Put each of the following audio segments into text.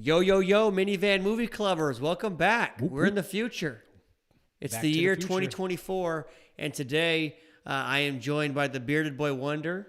Yo, yo, yo, minivan movie clubbers, welcome back. We're in the future. It's Back the to the year future. 2024, and today I am joined by the Bearded Boy Wonder,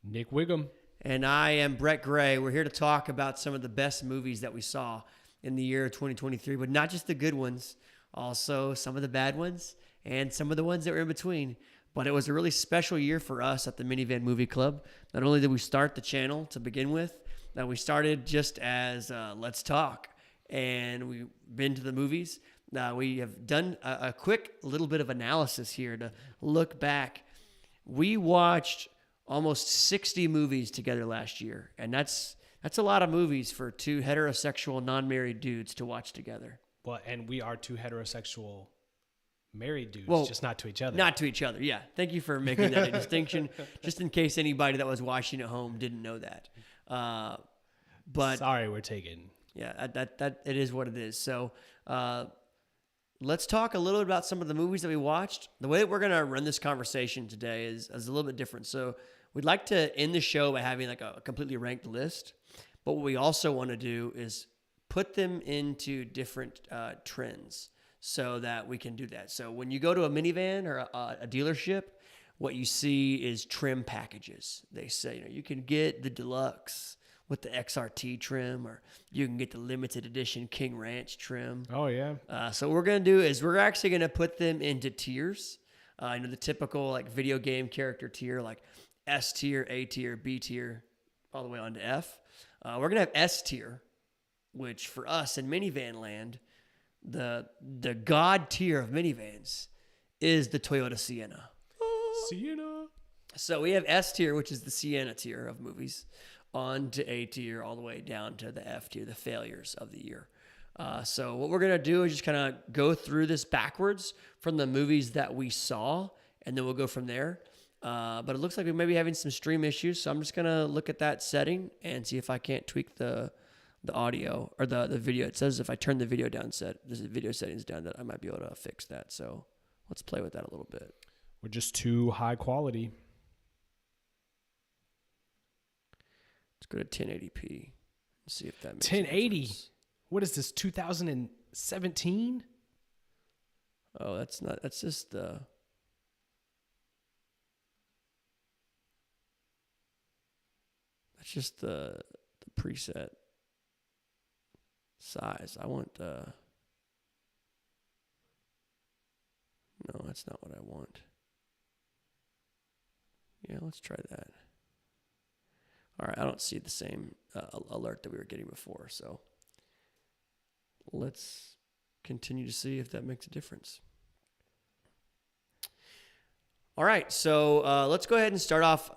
Nick Wiggum. and I am Brett Gray. We're here to talk about some of the best movies that we saw in the year 2023, but not just the good ones, also some of the bad ones, and some of the ones that were in between. But it was a really special year for us at the Minivan Movie Club. Not only did we start the channel to begin with, that we started just as Let's Talk, and we've been to the movies. We have done a quick little bit of analysis here to look back. We watched almost 60 movies together last year, and that's a lot of movies for two heterosexual, non-married dudes to watch together. Well, and we are two heterosexual married dudes, Well, just not to each other. Not to each other, yeah. Thank you for making that a distinction, just in case anybody that was watching at home didn't know that. But sorry, we're taking. yeah, that it is what it is. So let's talk a little bit about some of the movies that we watched. The way that we're going to run this conversation today is a little bit different. So we'd like to end the show by having like a completely ranked list. But what we also want to do is put them into different trends so that we can do that. So when you go to a minivan or a dealership, what you see is trim packages. They say, you can get the deluxe with the XRT trim, or you can get the limited edition King Ranch trim. Oh, yeah. So what we're going to do is we're actually going to put them into tiers. The typical like video game character tier, like S tier, A tier, B tier, all the way on to F. We're going to have S tier, which for us in minivan land, the god tier of minivans is the Toyota Sienna. Sienna. So we have S tier, which is the Sienna tier of movies, on to A tier, all the way down to the F tier, the failures of the year. So what we're going to do is just kind of go through this backwards from the movies that we saw, and then we'll go from there. But it looks like we may be having some stream issues, so I'm just going to look at that setting and see if I can't tweak the audio or the video. It says if I turn the video down this video settings down, that I might be able to fix that. So let's play with that a little bit. We're just too high quality. Let's go to 1080p and see if that makes 1080. What is this, 2017? Oh, that's just the preset size. I want no, that's not what I want. Yeah, let's try that. All right, I don't see the same alert that we were getting before, so let's continue to see if that makes a difference. All right, so let's go ahead and start off.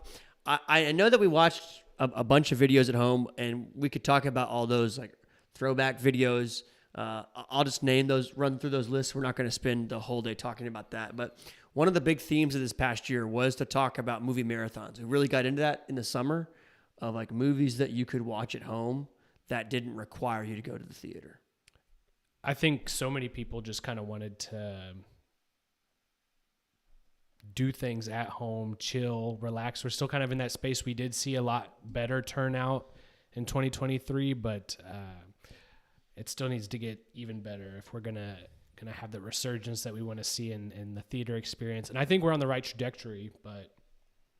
I know that we watched a bunch of videos at home, and we could talk about all those like throwback videos. I'll just name those, run through those lists. We're not going to spend the whole day talking about that, but one of the big themes of this past year was to talk about movie marathons. We really got into that in the summer, of like movies that you could watch at home that didn't require you to go to the theater. I think so many people just kind of wanted to do things at home, chill, relax. We're still kind of in that space. We did see a lot better turnout in 2023, but it still needs to get even better if we're gonna have the resurgence that we want to see in the theater experience. And I think we're on the right trajectory, but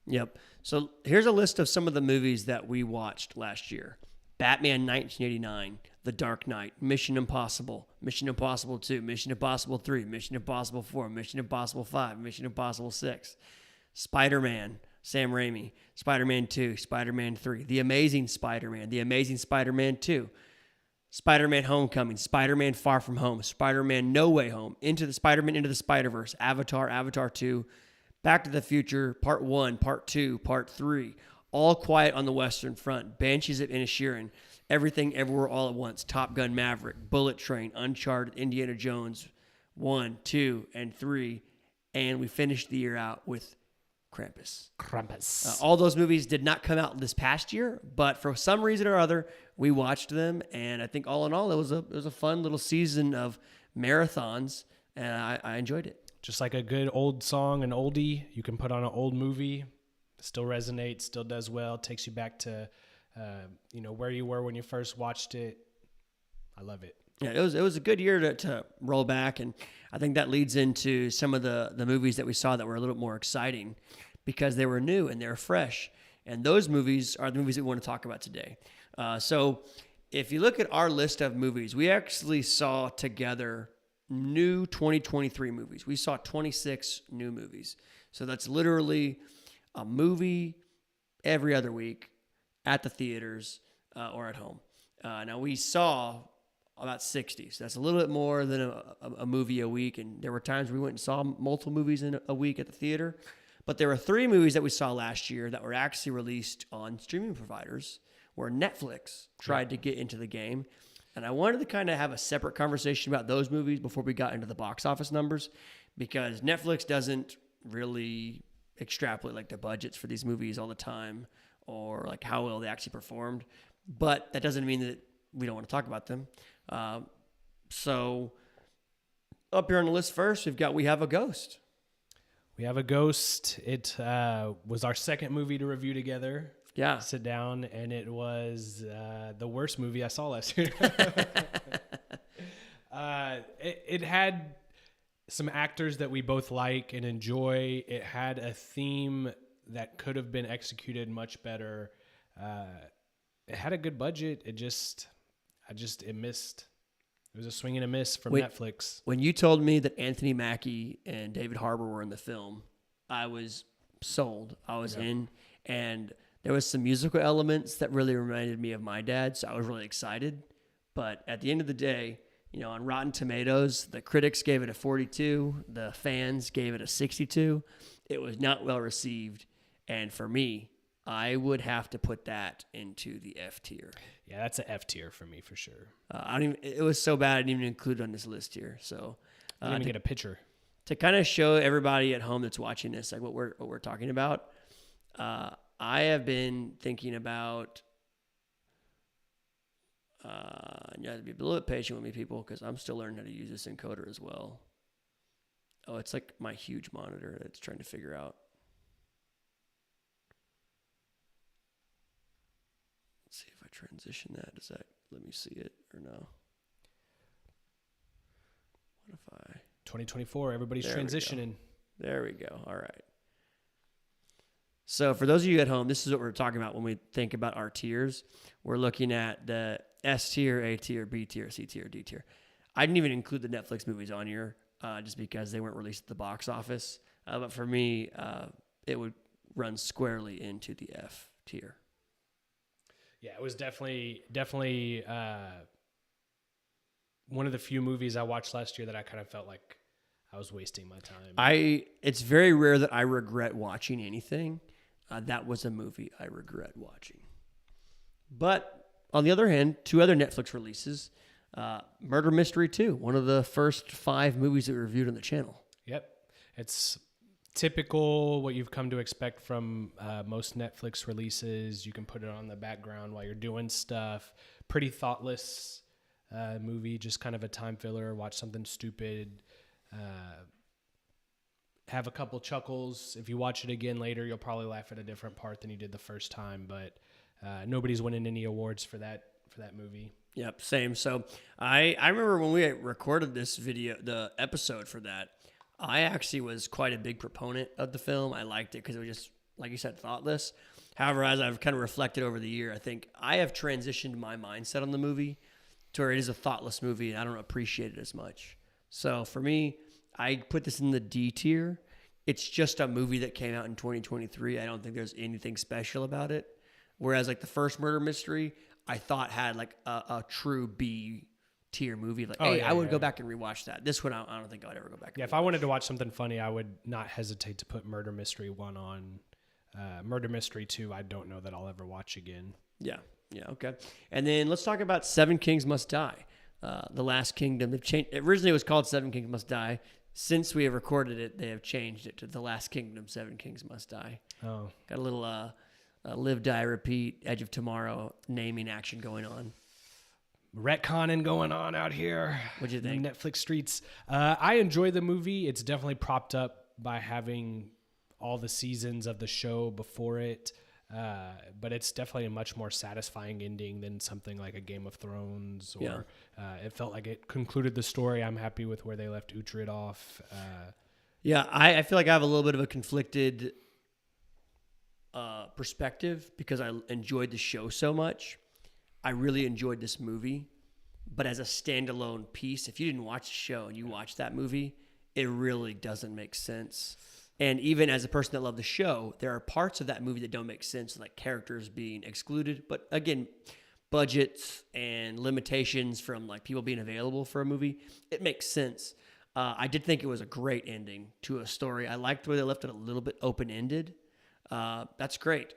Yep. So here's a list of some of the movies that we watched last year. Batman 1989, The Dark Knight, Mission Impossible, Mission Impossible 2, Mission Impossible 3, Mission Impossible 4, Mission Impossible 5, Mission Impossible 6, Spider-Man, Sam Raimi, Spider-Man 2, Spider-Man 3, The Amazing Spider-Man 2, Spider-Man Homecoming, Spider-Man Far From Home, Spider-Man No Way Home, Into the Spider-Verse, Avatar 2, Back to the Future, Part 1, Part 2, Part 3, All Quiet on the Western Front, Banshees of Inisherin, Everything Everywhere All at Once, Top Gun Maverick, Bullet Train, Uncharted, Indiana Jones 1, 2, and 3, and we finished the year out with Krampus. All those movies did not come out this past year, but for some reason or other, we watched them, and I think all in all, it was a fun little season of marathons, and I enjoyed it. just like a good old song, an oldie, you can put on an old movie, still resonates, still does well, takes you back to, where you were when you first watched it. I love it. Yeah, it was a good year to roll back, and I think that leads into some of the movies that we saw that were a little bit more exciting because they were new and they were fresh. And those movies are the movies that we want to talk about today. So if you look at our list of movies, we actually saw together new 2023 movies. We saw 26 new movies. So that's literally a movie every other week at the theaters or at home. Now we saw about 60. So that's a little bit more than a movie a week. And there were times we went and saw multiple movies in a week at the theater. But there were 3 movies that we saw last year that were actually released on streaming providers where Netflix tried to get into the game. And I wanted to kind of have a separate conversation about those movies before we got into the box office numbers, because Netflix doesn't really extrapolate like the budgets for these movies all the time or like how well they actually performed. But that doesn't mean that we don't want to talk about them. So up here on the list first, We Have a Ghost. We Have a Ghost. It was our second movie to review together. Yeah. Sit down, and it was the worst movie I saw last year. It had some actors that we both like and enjoy. It had a theme that could have been executed much better. It had a good budget. It missed. It was a swing and a miss from Netflix. When you told me that Anthony Mackie and David Harbour were in the film, I was sold. I was in, and there was some musical elements that really reminded me of my dad, so I was really excited. But at the end of the day, on Rotten Tomatoes, the critics gave it a 42, the fans gave it a 62. It was not well received, and for me, I would have to put that into the F tier. Yeah, that's an F tier for me for sure. It was so bad I didn't even include it on this list here. So I didn't even get a picture. To kind of show everybody at home that's watching this, like what we're talking about. I have been thinking about. You have to be a little bit patient with me, people, because I'm still learning how to use this encoder as well. Oh, it's like my huge monitor that's trying to figure out. Let's see if I transition that. Does that let me see it or no? What if I... 2024, everybody's transitioning. There we go. All right. So for those of you at home, this is what we're talking about when we think about our tiers. We're looking at the S tier, A tier, B tier, C tier, D tier. I didn't even include the Netflix movies on here just because they weren't released at the box office. But for me, it would run squarely into the F tier. Yeah, it was definitely one of the few movies I watched last year that I kind of felt like I was wasting my time. It's very rare that I regret watching anything. That was a movie I regret watching. But on the other hand, 2 other Netflix releases, Murder Mystery 2, one of the first 5 movies that we reviewed on the channel. Yep. It's typical what you've come to expect from most Netflix releases. You can put it on the background while you're doing stuff. Pretty thoughtless movie, just kind of a time filler. Watch something stupid. Have a couple chuckles. If you watch it again later, you'll probably laugh at a different part than you did the first time. But nobody's winning any awards for that movie. Yep, same. So I remember when we recorded this video, the episode for that, I actually was quite a big proponent of the film. I liked it because it was just, like you said, thoughtless. However, as I've kind of reflected over the year, I think I have transitioned my mindset on the movie to where it is a thoughtless movie and I don't appreciate it as much. So for me, I put this in the D tier. It's just a movie that came out in 2023. I don't think there's anything special about it. Whereas like the first Murder Mystery, I thought had like a true B tier movie. Like, I would go back and rewatch that. This one, I don't think I would ever go back. Yeah, if I wanted to watch something funny, I would not hesitate to put Murder Mystery 1 on. Murder Mystery 2, I don't know that I'll ever watch again. Yeah, okay. And then let's talk about Seven Kings Must Die. The Last Kingdom. They've changed. Originally, it was called Seven Kings Must Die. Since we have recorded it, they have changed it to The Last Kingdom. Seven Kings Must Die. Oh, got a little live, die, repeat, Edge of Tomorrow naming action going on. Retconning going on out here. What'd you think? Netflix streets. I enjoy the movie. It's definitely propped up by having all the seasons of the show before it. But it's definitely a much more satisfying ending than something like a Game of Thrones, or it felt like it concluded the story. I'm happy with where they left Uhtred off. I feel like I have a little bit of a conflicted perspective because I enjoyed the show so much. I really enjoyed this movie, but as a standalone piece, if you didn't watch the show and you watch that movie, it really doesn't make sense. And even as a person that loved the show, there are parts of that movie that don't make sense, like characters being excluded. But again, budgets and limitations from like people being available for a movie, it makes sense. I did think it was a great ending to a story. I liked the way they left it a little bit open-ended. That's great.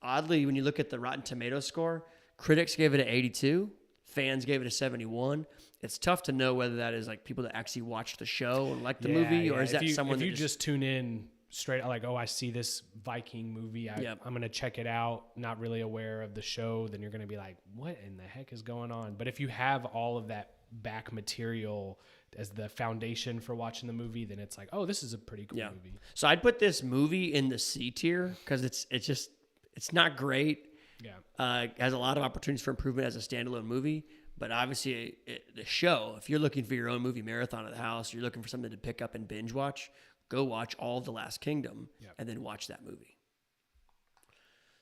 Oddly, when you look at the Rotten Tomatoes score, critics gave it an 82, fans gave it a 71. It's tough to know whether that is like people that actually watch the show and like the movie, or is that someone if that you just tune in straight, like, oh, I see this Viking movie, I'm going to check it out, not really aware of the show, then you're going to be like, what in the heck is going on? But if you have all of that back material as the foundation for watching the movie, then it's like, oh, this is a pretty cool movie. So I'd put this movie in the C tier because it's not great. It has a lot of opportunities for improvement as a standalone movie. But obviously, the show, if you're looking for your own movie marathon at the house, you're looking for something to pick up and binge watch, go watch all of The Last Kingdom and then watch that movie.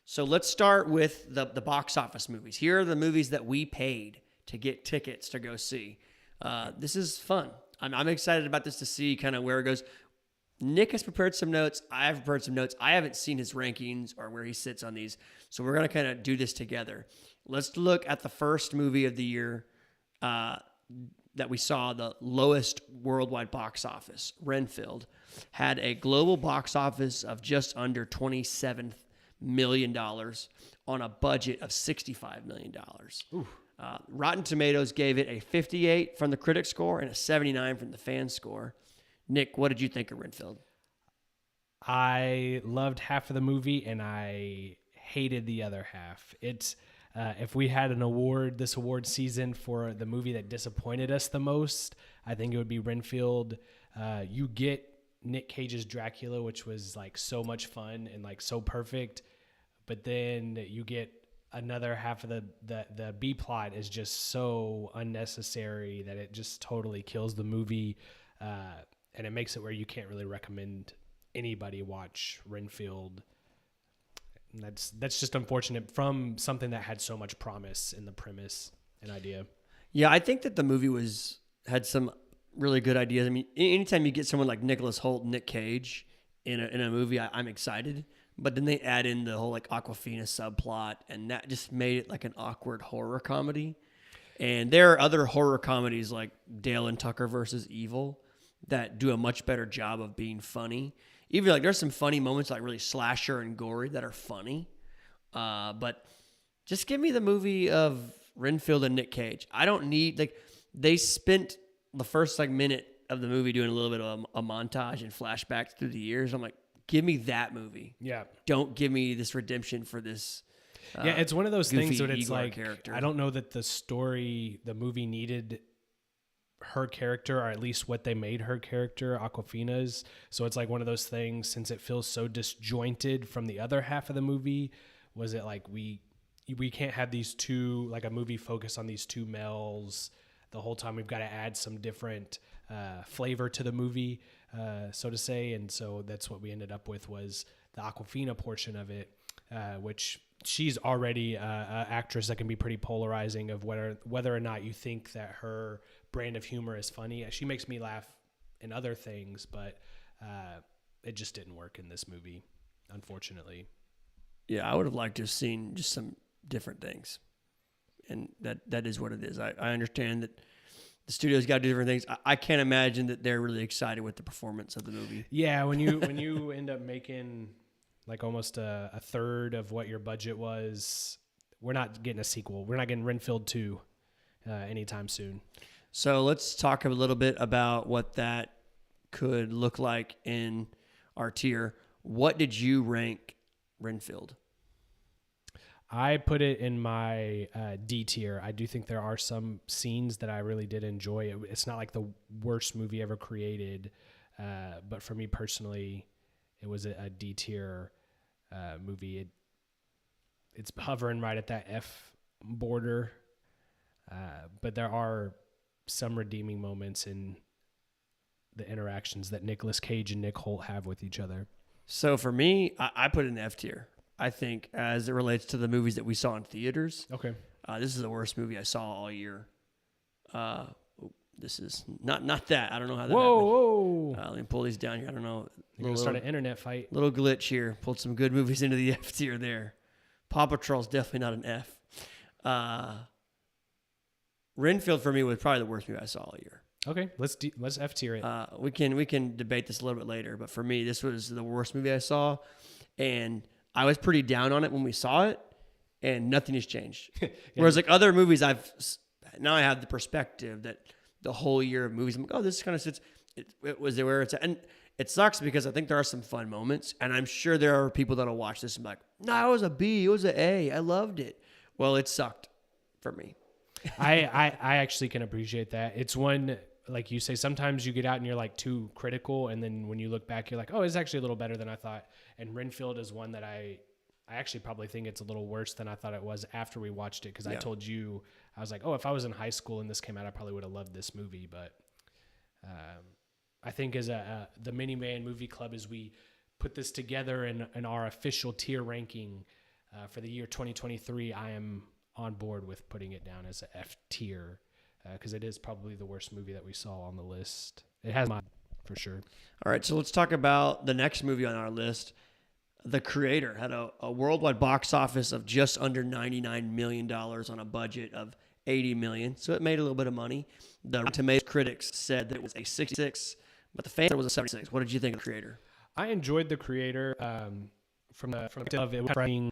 So let's start with the box office movies. Here are the movies that we paid to get tickets to go see. This is fun. I'm excited about this to see kind of where it goes. Nick has prepared some notes. I have prepared some notes. I haven't seen his rankings or where he sits on these. So we're going to kind of do this together. Let's look at the first movie of the year that we saw, the lowest worldwide box office. Renfield had a global box office of just under $27 million on a budget of $65 million. Rotten Tomatoes gave it a 58 from the critic score and a 79 from the fan score. Nick, what did you think of Renfield? I loved half of the movie and I hated the other half. It's if we had this award season for the movie that disappointed us the most, I think it would be Renfield. You get Nick Cage's Dracula, which was like so much fun and like so perfect, but then you get another half of the B plot is just so unnecessary that it just totally kills the movie, and it makes it where you can't really recommend anybody watch Renfield. And that's just unfortunate from something that had so much promise in the premise and idea. Yeah, I think that the movie had some really good ideas. I mean, anytime you get someone like Nicholas Hoult, Nick Cage in a movie, I'm excited. But then they add in the whole like Awkwafina subplot, and that just made it like an awkward horror comedy. And there are other horror comedies like Dale and Tucker versus Evil that do a much better job of being funny. Even like there's some funny moments like really slasher and gory that are funny. But just give me the movie of Renfield and Nick Cage. I don't need they spent the first like minute of the movie doing a little bit of a montage and flashbacks through the years. I'm like, give me that movie. Yeah. Don't give me this redemption for this. It's one of those things that it's Igor like, character. I don't know that the movie needed her character, or at least what they made her character, Awkwafina's. So it's like one of those things, since it feels so disjointed from the other half of the movie, was it like we can't have these two, like a movie focus on these two males the whole time. We've got to add some different flavor to the movie, so to say. And so that's what we ended up with, was the Awkwafina portion of it, which she's already an actress that can be pretty polarizing of whether or not you think that her brand of humor is funny. She makes me laugh in other things, but it just didn't work in this movie, unfortunately. Yeah, I would have liked to have seen just some different things. And that is what it is. I understand that the studio's got to do different things. I can't imagine that they're really excited with the performance of the movie. Yeah, when you end up making like almost a third of what your budget was, we're not getting a sequel. We're not getting Renfield 2 anytime soon. So let's talk a little bit about what that could look like in our tier. What did you rank Renfield? I put it in my D tier. I do think there are some scenes that I really did enjoy. It's not like the worst movie ever created, but for me personally, it was a D tier movie. It's hovering right at that F border, but there are some redeeming moments in the interactions that Nicolas Cage and Nick Holt have with each other. So for me, I put it in F tier. I think as it relates to the movies that we saw in theaters. Okay. This is the worst movie I saw all year. This is not that. I don't know how that happened. Whoa. Let me pull these down here. I don't know. You're going to start an internet fight. Little glitch here. Pulled some good movies into the F tier there. Paw Patrol's definitely not an F. Renfield for me was probably the worst movie I saw all year. Okay, let's F tier it. We can debate this a little bit later, but for me, this was the worst movie I saw, and I was pretty down on it when we saw it, and nothing has changed. Yeah. Whereas like other movies, now I have the perspective that the whole year of movies, I'm like, oh, this kind of sits. It was where it's at. And it sucks because I think there are some fun moments, and I'm sure there are people that'll watch this and be like, no, it was a B, it was an A, I loved it. Well, it sucked for me. I actually can appreciate that. It's one, like you say, sometimes you get out and you're like too critical, and then when you look back, you're like, oh, it's actually a little better than I thought. And Renfield is one that I actually probably think it's a little worse than I thought it was after we watched it, because I told you, I was like, oh, if I was in high school and this came out, I probably would have loved this movie. But I think as the Minivan Movie Club, as we put this together in our official tier ranking for the year 2023, I am on board with putting it down as a F tier, because it is probably the worst movie that we saw on the list. It has mine for sure. All right, so let's talk about the next movie on our list. The Creator had a worldwide box office of just under $99 million on a budget of $80 million, so it made a little bit of money. The Rotten Tomatoes critics said that it was a 66, but the fans said it was a 76. What did you think of The Creator? I enjoyed The Creator from the of it writing.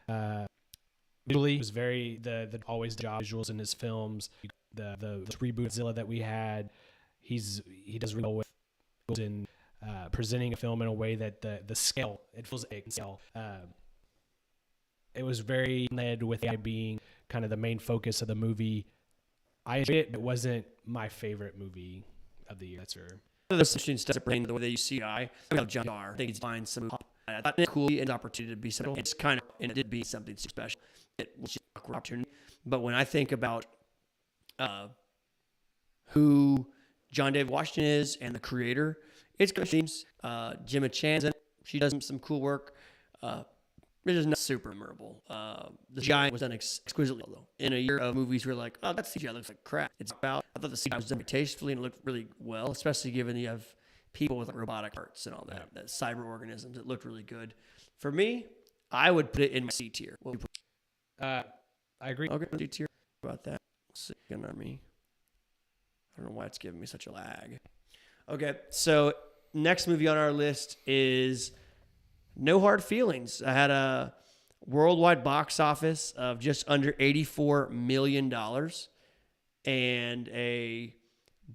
Visually, it was very the always job visuals in his films. The reboot Zilla that we had, he does really well with in presenting a film in a way that the scale, it feels like scale. It was very led with AI being kind of the main focus of the movie. I enjoyed it, but it wasn't my favorite movie of the year. That's her. There's interesting stuff bringing the way you see I have John R. I think he's finding some. I thought it cool and opportunity to be something. It's kind of, and it did be something special. It was just an awkward opportunity. But when I think about who John David Washington is and The Creator, it's good themes. Gemma Chan's in it. She does some cool work. It is not super memorable. The CGI was done exquisitely, though. In a year of movies, we're like, oh, that CGI looks like crap. I thought the CGI was done very tastefully and it looked really well, especially given you have people with like robotic parts and all that cyber organisms. It looked really good. For me, I would put it in my C tier. I agree. Okay, C tier about that. Second Army. I don't know why it's giving me such a lag. Okay, so next movie on our list is No Hard Feelings. I had a worldwide box office of just under $84 million and a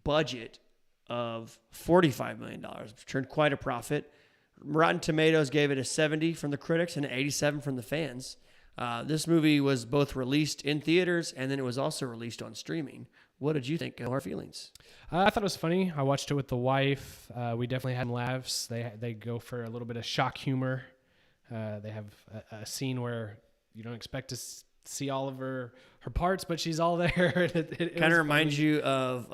budget of $45 million. Turned quite a profit. Rotten Tomatoes gave it a 70 from the critics and an 87 from the fans. This movie was both released in theaters and then it was also released on streaming. What did you think of our feelings? I thought it was funny. I watched it with the wife. We definitely had laughs. They go for a little bit of shock humor. They have a scene where you don't expect to see all of her parts, but she's all there. It kind of reminds you of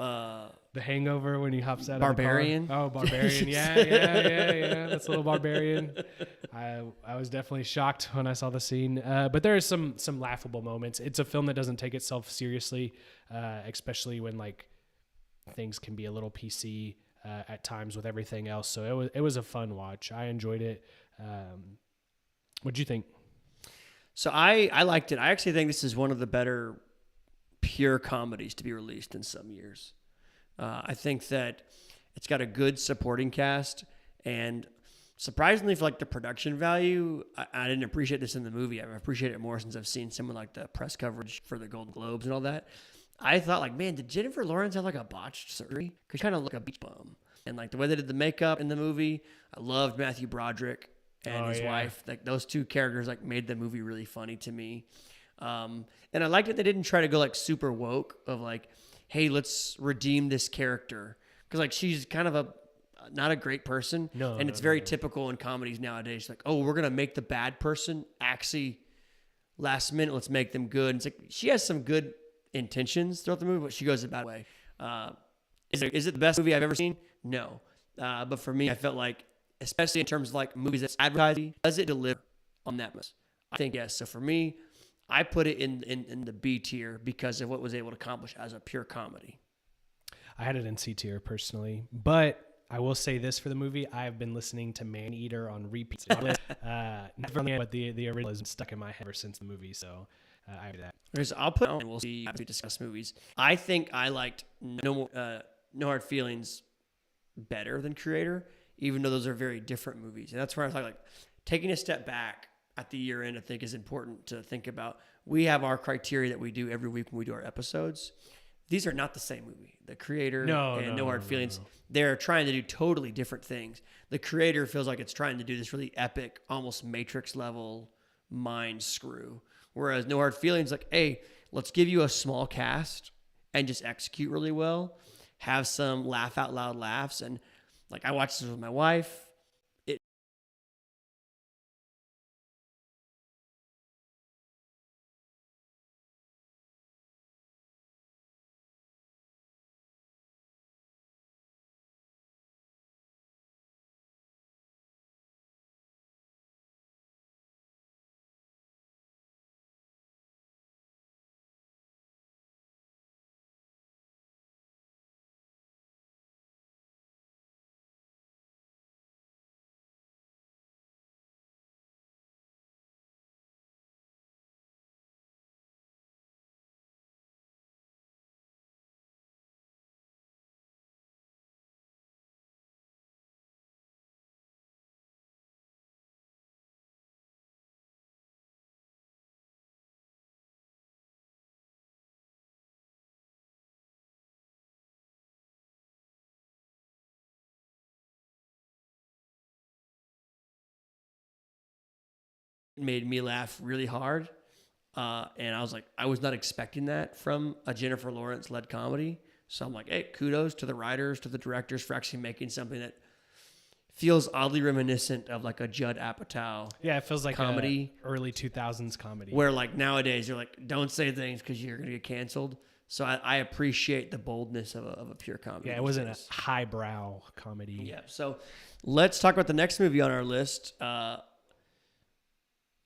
The Hangover when he hops out Barbarian. of the car. Oh, Barbarian. Yeah. That's a little Barbarian. I was definitely shocked when I saw the scene. But there are some laughable moments. It's a film that doesn't take itself seriously, especially when like things can be a little PC at times with everything else. So it was a fun watch. I enjoyed it. What'd you think? So I liked it. I actually think this is one of the better pure comedies to be released in some years. I think that it's got a good supporting cast, and surprisingly for like the production value, I didn't appreciate this in the movie. I've appreciated it more since I've seen some of like the press coverage for the Golden Globes and all that. I thought like, man, did Jennifer Lawrence have like a botched surgery? Because she kind of looked like a beach bum. And like the way they did the makeup in the movie, I loved Matthew Broderick and his wife. Like those two characters like made the movie really funny to me. And I liked that they didn't try to go like super woke of like, hey, let's redeem this character. Because like she's kind of not a great person. No, and it's very typical in comedies nowadays. Like, oh, we're gonna make the bad person actually last minute. Let's make them good. And it's like she has some good intentions throughout the movie, but she goes a bad way. Is it the best movie I've ever seen? No. But for me, I felt like, especially in terms of like movies that's advertising, does it deliver on that much? I think yes. So for me, I put it in the B tier because of what it was able to accomplish as a pure comedy. I had it in C tier personally, but I will say this for the movie: I have been listening to Man Eater on repeat. But the original is stuck in my head ever since the movie, so I have that. Okay, so I'll put on and we'll see as we discuss movies. I think I liked No Hard Feelings better than Creator, even though those are very different movies. And that's where I was like taking a step back at the year end, I think is important to think about. We have our criteria that we do every week when we do our episodes. These are not the same movie. The Creator and No Hard Feelings, they're trying to do totally different things. The Creator feels like it's trying to do this really epic, almost Matrix level mind screw. Whereas No Hard Feelings, like, hey, let's give you a small cast and just execute really well. Have some laugh out loud laughs. And like, I watched this with my wife. Made me laugh really hard. And I was like, I was not expecting that from a Jennifer Lawrence led comedy. So I'm like, hey, kudos to the writers, to the directors for actually making something that feels oddly reminiscent of like a Judd Apatow. Yeah, it feels like comedy, early 2000s comedy. Where like nowadays you're like, don't say things because you're going to get canceled. So I appreciate the boldness of a pure comedy. Yeah, it wasn't a highbrow comedy. Yeah. So let's talk about the next movie on our list.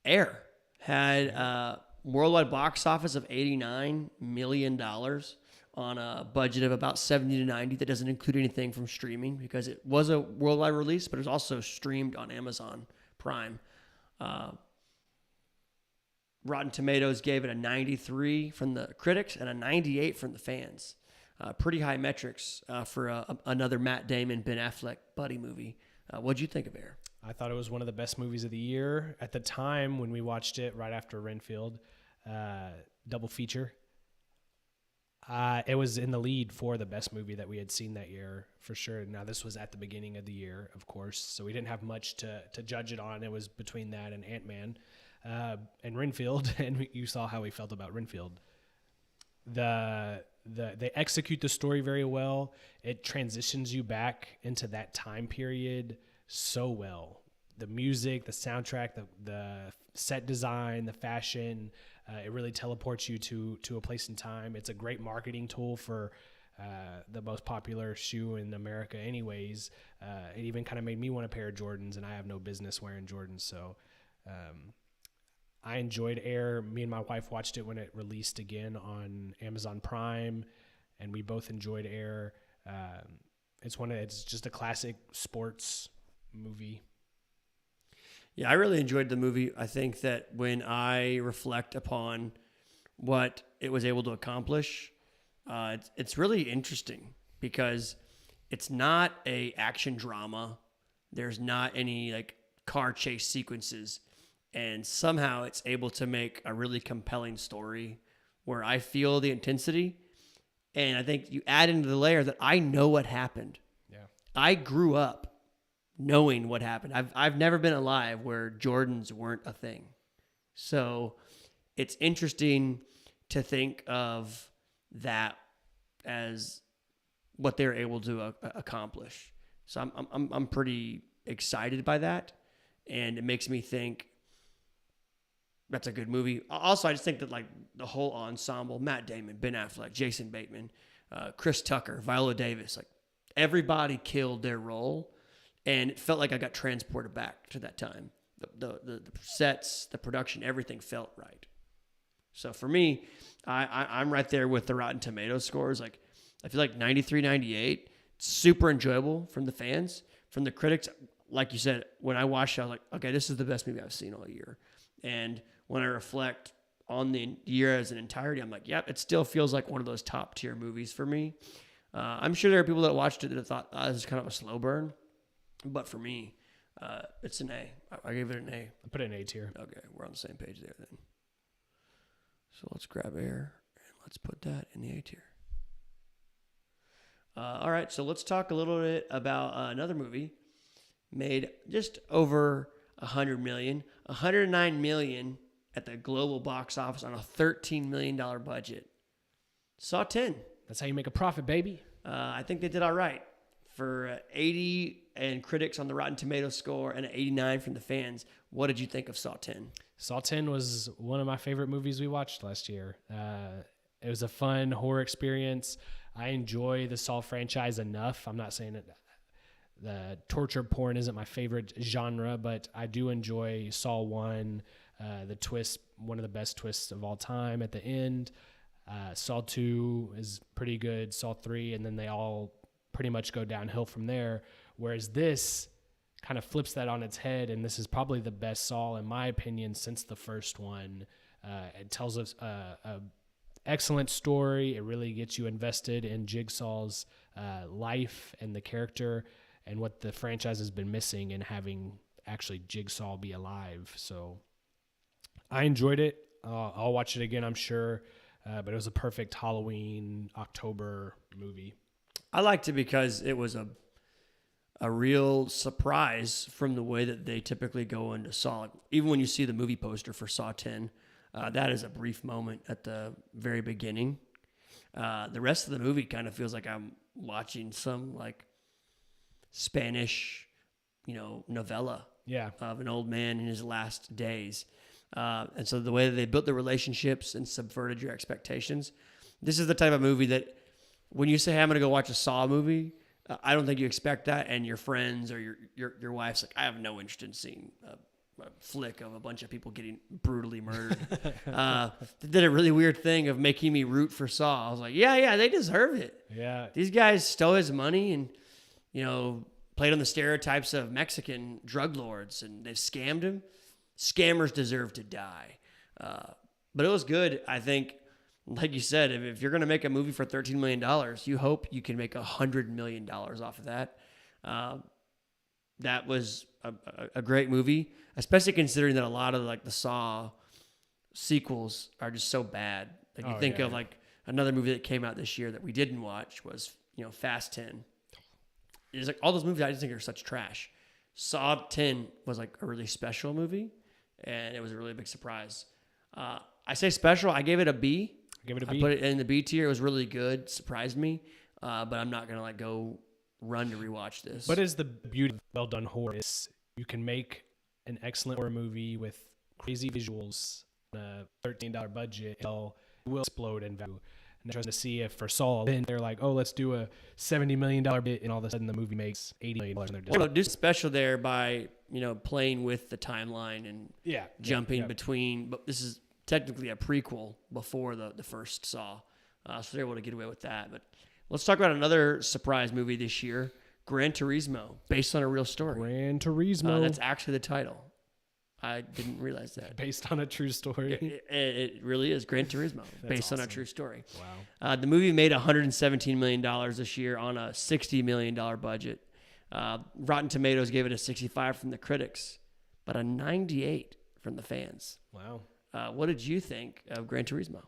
Air had worldwide box office of $89 million on a budget of about 70 to 90. That doesn't include anything from streaming because it was a worldwide release, but it was also streamed on Amazon Prime. Rotten Tomatoes gave it a 93 from the critics and a 98 from the fans. Pretty high metrics for another Matt Damon, Ben Affleck buddy movie. What'd you think of Air? I thought it was one of the best movies of the year. At the time when we watched it right after Renfield, double feature, it was in the lead for the best movie that we had seen that year for sure. Now this was at the beginning of the year, of course, so we didn't have much to judge it on. It was between that and Ant-Man and Renfield, and you saw how we felt about Renfield. They execute the story very well. It transitions you back into that time period so well. The music, the soundtrack, the set design, the fashion, it really teleports you to a place in time. It's a great marketing tool for the most popular shoe in America anyways. It even kind of made me want a pair of Jordans, and I have no business wearing Jordans. So I enjoyed Air. Me and my wife watched it when it released again on Amazon Prime, and we both enjoyed Air. It's just a classic sports movie. Yeah, I really enjoyed the movie. I think that when I reflect upon what it was able to accomplish, it's really interesting because it's not a action drama. There's not any like car chase sequences, and somehow it's able to make a really compelling story where I feel the intensity, and I think you add into the layer that I know what happened. Yeah, I grew up knowing what happened. I've never been alive where Jordans weren't a thing. So it's interesting to think of that as what they're able to accomplish. So I'm pretty excited by that, and it makes me think that's a good movie. Also, I just think that like the whole ensemble, Matt Damon, Ben Affleck, Jason Bateman, Chris Tucker, Viola Davis, like everybody killed their role, and it felt like I got transported back to that time. The sets, the production, everything felt right. So for me, I'm right there with the Rotten Tomatoes scores. Like I feel like 93, 98, super enjoyable from the fans, from the critics. Like you said, when I watched it, I was like, okay, this is the best movie I've seen all year. And when I reflect on the year as an entirety, I'm like, yep, it still feels like one of those top tier movies for me. I'm sure there are people that watched it that thought, this is kind of a slow burn. But for me, it's an A. I gave it an A. I put it in A tier. Okay, we're on the same page there then. So let's grab air and let's put that in the A tier. All right, so let's talk a little bit about another movie made just over $100 million, $109 million at the global box office on a $13 million budget. Saw 10. That's how you make a profit, baby. I think they did all right for 80 and critics on the Rotten Tomatoes score and an 89 from the fans. What did you think of Saw 10? Saw 10 was one of my favorite movies we watched last year. It was a fun horror experience. I enjoy the Saw franchise enough. I'm not saying that the torture porn isn't my favorite genre, but I do enjoy Saw 1, the twist, one of the best twists of all time at the end. Saw 2 is pretty good, Saw 3, and then they all pretty much go downhill from there. Whereas this kind of flips that on its head, and this is probably the best Saw, in my opinion, since the first one. It tells us a excellent story. It really gets you invested in Jigsaw's life and the character and what the franchise has been missing in having actually Jigsaw be alive. So I enjoyed it. I'll watch it again, I'm sure. But it was a perfect Halloween, October movie. I liked it because it was a real surprise from the way that they typically go into Saw. Even when you see the movie poster for Saw 10, that is a brief moment at the very beginning. The rest of the movie kind of feels like I'm watching some like Spanish, novella of an old man in his last days. And so the way that they built the relationships and subverted your expectations, this is the type of movie that when you say, hey, I'm going to go watch a Saw movie, I don't think you expect that. And your friends or your wife's like, I have no interest in seeing a flick of a bunch of people getting brutally murdered. They did a really weird thing of making me root for Saw. I was like, yeah, they deserve it. Yeah. These guys stole his money and, played on the stereotypes of Mexican drug lords, and they've scammed him. Scammers deserve to die. But it was good. I think, like you said, if you're going to make a movie for $13 million, you hope you can make $100 million off of that. That was a great movie, especially considering that a lot of like the Saw sequels are just so bad. Like you think of like another movie that came out this year that we didn't watch was, Fast 10. It's like all those movies I just think are such trash. Saw 10 was like a really special movie, and it was a really big surprise. I say special. I gave it a B. I put it in the B tier. It was really good. Surprised me, but I'm not gonna go run to rewatch this. What is the beauty of well-done horror? Is you can make an excellent horror movie with crazy visuals on a $13 budget. It will explode in value. And interesting to see if for Saw, then they're like, oh, let's do a $70 million bit, and all of a sudden the movie makes $80 million. And they're do special there by playing with the timeline and jumping between. But this is technically a prequel before the first Saw, so they're able to get away with that. But let's talk about another surprise movie this year, Gran Turismo, based on a real story. Gran Turismo. That's actually the title. I didn't realize that. Based on a true story. It really is Gran Turismo, based on a true story. Wow. The movie made $117 million this year on a $60 million budget. Rotten Tomatoes gave it a 65 from the critics, but a 98 from the fans. Wow. What did you think of Gran Turismo?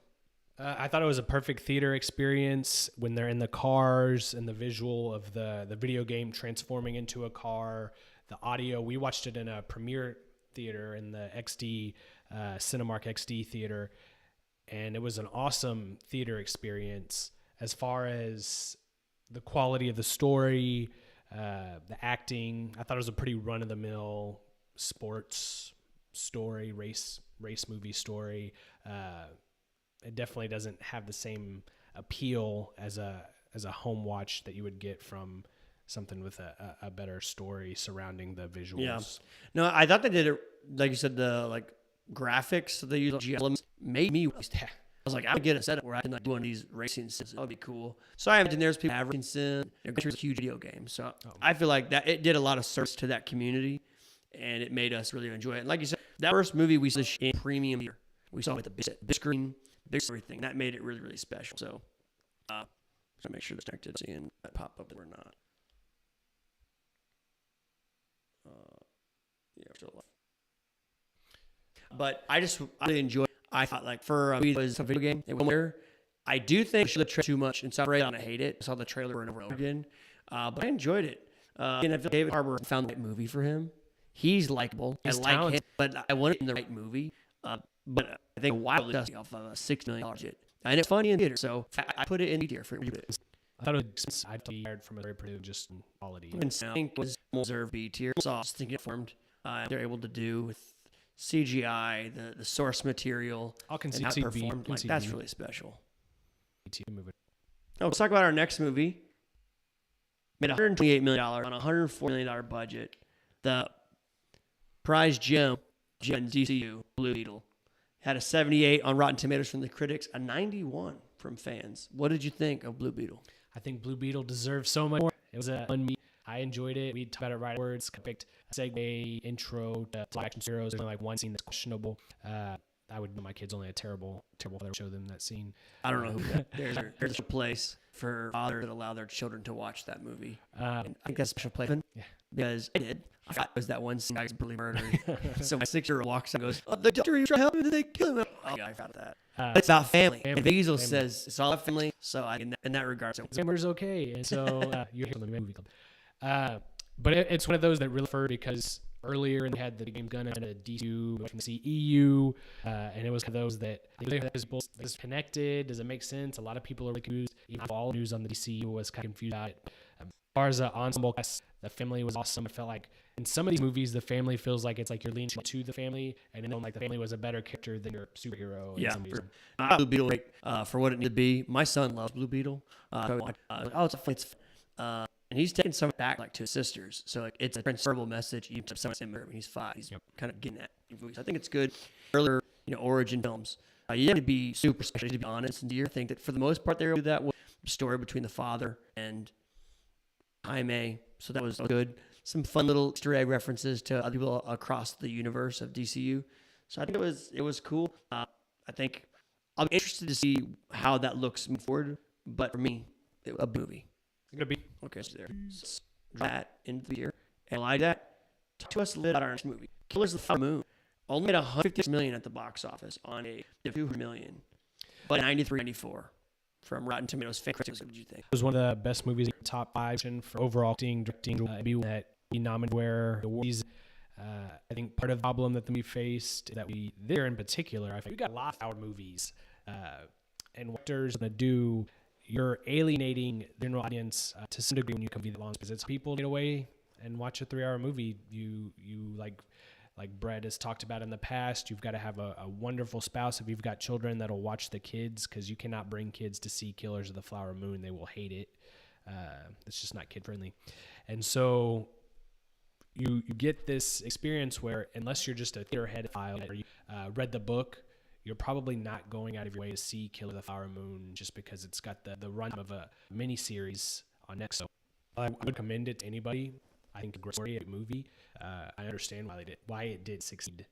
I thought it was a perfect theater experience when they're in the cars and the visual of the video game transforming into a car, the audio. We watched it in a premiere theater in the XD, Cinemark XD theater, and it was an awesome theater experience as far as the quality of the story, The acting, I thought it was a pretty run-of-the-mill sports story, race movie story. It definitely doesn't have the same appeal as a home watch that you would get from something with a better story surrounding the visuals. Yeah. No, I thought they did it, like you said, the graphics they use elements made me. I was like, I would get a setup where I can do one of these racing sims. That would be cool. So I imagine there's people have racing sims. It's a huge video game. So I feel like that it did a lot of service to that community, and it made us really enjoy it. And like you said, that first movie we saw in premium theater. We saw it with the big screen, big everything. That made it really, really special. So to make sure that's connected, seeing that pop up or not. Yeah, we're still alive. But I really enjoyed it. I thought for it was a video game. It was there. I do think I should have tried too much and sorry, I hate it. I saw the trailer over and over again. But I enjoyed it. And I feel David Harbour found the right movie for him. He's likable. I like talented. him, but I want it in the right movie. But I think Wild Dusty off of a $6 million budget. And it's funny in theater, so I put it in theater for you. I thought it was I'd be hired from a very pretty just quality. And I think it was deserved B tier. So I was thinking it formed. They're able to do with CGI, the source material, I'll concede and how it performed. That's really special. Let's talk about our next movie. Made $128 million on a $104 million budget. The prize gem in DCU, Blue Beetle, had a 78 on Rotten Tomatoes from the critics, a 91 from fans. What did you think of Blue Beetle? I think Blue Beetle deserves so much more. It was a fun movie. I enjoyed it. We talked about it right afterwards. Picked a segue, intro to live action heroes. There's only one scene that's questionable. I would know my kids only a terrible father would show them that scene. I don't know who there's a place for fathers that allow their children to watch that movie. I think that's a special place. Yeah. Because I did. I thought it was that one scene I was brutally murdered. So my 6-year-old walks and goes, "Oh, the doctor, you try to help me, they kill him." Oh, yeah, I found that. It's about family. And Diesel says it's all about family. So in that regard, so Zimmer's okay. And so you're here from the movie club. But it's one of those that really refer because earlier they had the game gun and a DCU from the CEU, and it was one of those that is connected. Does it make sense? A lot of people are really confused. Even all news on the DCU was kind of confused about it. As far as the ensemble cast, the family was awesome. It felt like in some of these movies, the family feels like it's like you're leaning to the family, and then like the family was a better character than your superhero. Yeah, Blue Beetle, for what it needed to be. My son loves Blue Beetle. It's and he's taking some back to his sisters, so it's a transferable message. Even to someone similar when he's 5, he's kind of getting that. I think it's good. Earlier, origin films, you have to be super special to be honest. And I think that for the most part, they were able to do that with the story between the father and Jaime, so that was good. Some fun little Easter egg references to other people across the universe of DCU. So I think it was cool. I think I'll be interested to see how that looks moving forward. But for me, it was a movie. It's gonna be okay. So there, that into the year, and like that. Talk to us a little about our next movie, Killers of the Flower Moon. Only made $156 million at the box office on a $200 million, but 94 from Rotten Tomatoes fan critics. What did you think? It was one of the best movies in the top 5 for overall acting, directing, that we nominated where the awards. I think part of the problem that the movie faced that there in particular, I think we got a lot of our movies, and what there's gonna do. You're alienating the general audience to some degree when you come to the long because it's people get away and watch a 3-hour movie. You like Brett has talked about in the past. You've got to have a wonderful spouse if you've got children that'll watch the kids because you cannot bring kids to see Killers of the Flower Moon. They will hate it. It's just not kid friendly, and so you get this experience where unless you're just a theater head file or you read the book. You're probably not going out of your way to see Killer of the Flower Moon just because it's got the run of a mini-series on Netflix. So I would commend it to anybody. I think a great story, a movie. I understand why it did succeed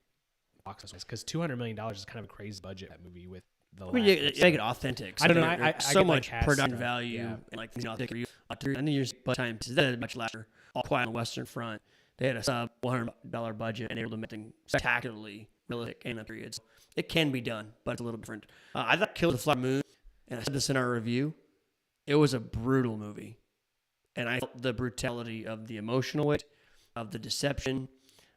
box office because $200 million is kind of a crazy budget, that movie with the you make it authentic. So I don't know. I so get much cast, production value and authentic review. I think years by time that much later. All Quiet on the Western Front. They had a sub $100 budget and they were able to make things spectacularly realistic in a period. So it can be done, but it's a little different. I thought Killers of the Flower Moon, and I said this in our review, it was a brutal movie. And I felt the brutality of the emotional weight, of the deception.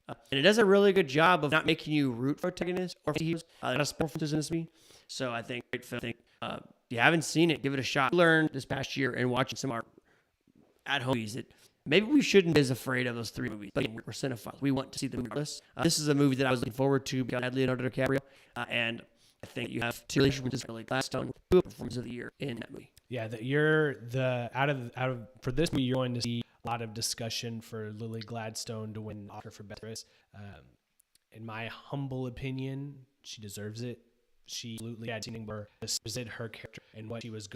And it does a really good job of not making you root for protagonists or heroes. Not a performances in this movie. So I think great film. If you haven't seen it, give it a shot. I learned this past year and watching some of our at-home movies that maybe we shouldn't be as afraid of those three movies, but we're cinephiles. We want to see the movie regardless. This is a movie that I was looking forward to because I had Leonardo DiCaprio, and I think you have two relations with Gladstone, two performances of the year in that movie. Yeah, out of for this movie, you're going to see a lot of discussion for Lily Gladstone to win the Oscar for Best Actress. In my humble opinion, she deserves it. She absolutely had seen her present her character and what she was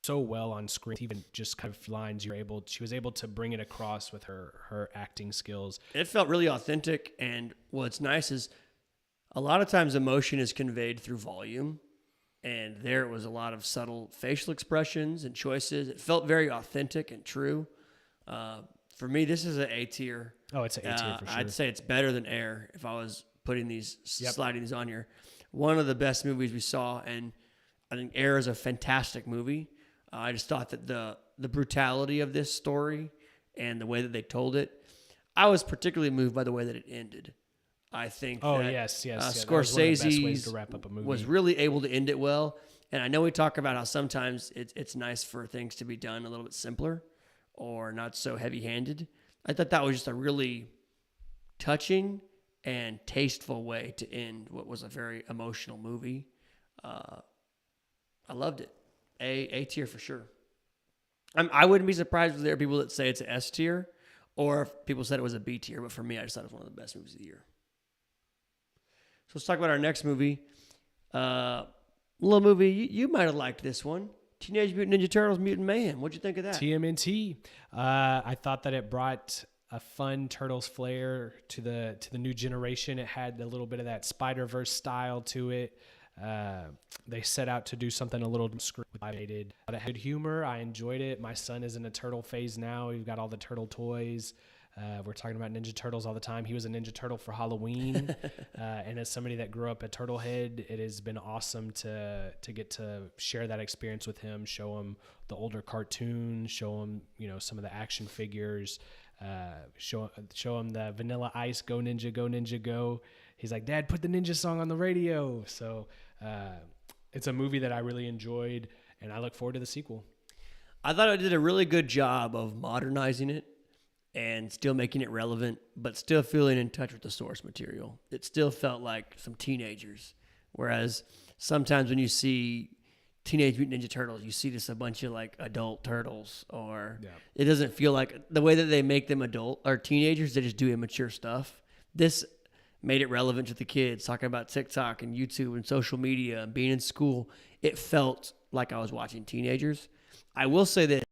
so well on screen. Even just kind of lines she was able to bring it across with her acting skills. It felt really authentic, and what's nice is a lot of times emotion is conveyed through volume, and there was a lot of subtle facial expressions and choices. It felt very authentic and true. For me, this is an A tier. Oh, it's an A tier for sure. I'd say it's better than Air if I was putting these, sliding these on here. One of the best movies we saw, and I think Air is a fantastic movie. I just thought that the brutality of this story and the way that they told it, I was particularly moved by the way that it ended. I think Scorsese that was one of the best ways to wrap up a movie. Was really able to end it well. And I know we talk about how sometimes it's nice for things to be done a little bit simpler or not so heavy-handed. I thought that was just a really touching and tasteful way to end what was a very emotional movie. I loved it. A tier for sure. I wouldn't be surprised if there are people that say it's an S tier, or if people said it was a B tier. But for me, I just thought it was one of the best movies of the year. So let's talk about our next movie. Little movie, you might have liked this one. Teenage Mutant Ninja Turtles: Mutant Mayhem. What'd you think of that? TMNT. I thought that it brought a fun Turtles flair to the new generation. It had a little bit of that Spider-Verse style to it. They set out to do something a little scripted. It had humor. I enjoyed it. My son is in a turtle phase now. We've got all the turtle toys. We're talking about Ninja Turtles all the time. He was a Ninja Turtle for Halloween. And as somebody that grew up a turtle head, it has been awesome to get to share that experience with him, show him the older cartoons, show him, some of the action figures, show him the Vanilla Ice, Go Ninja, Go Ninja, Go. He's like, Dad, put the Ninja song on the radio. So it's a movie that I really enjoyed, and I look forward to the sequel. I thought it did a really good job of modernizing it and still making it relevant, but still feeling in touch with the source material. It still felt like some teenagers, whereas sometimes when you see Teenage Mutant Ninja Turtles, you see just a bunch of like adult turtles, or it doesn't feel like the way that they make them adult or teenagers, they just do immature stuff. This made it relevant to the kids, talking about TikTok and YouTube and social media and being in school. It felt like I was watching teenagers. I will say that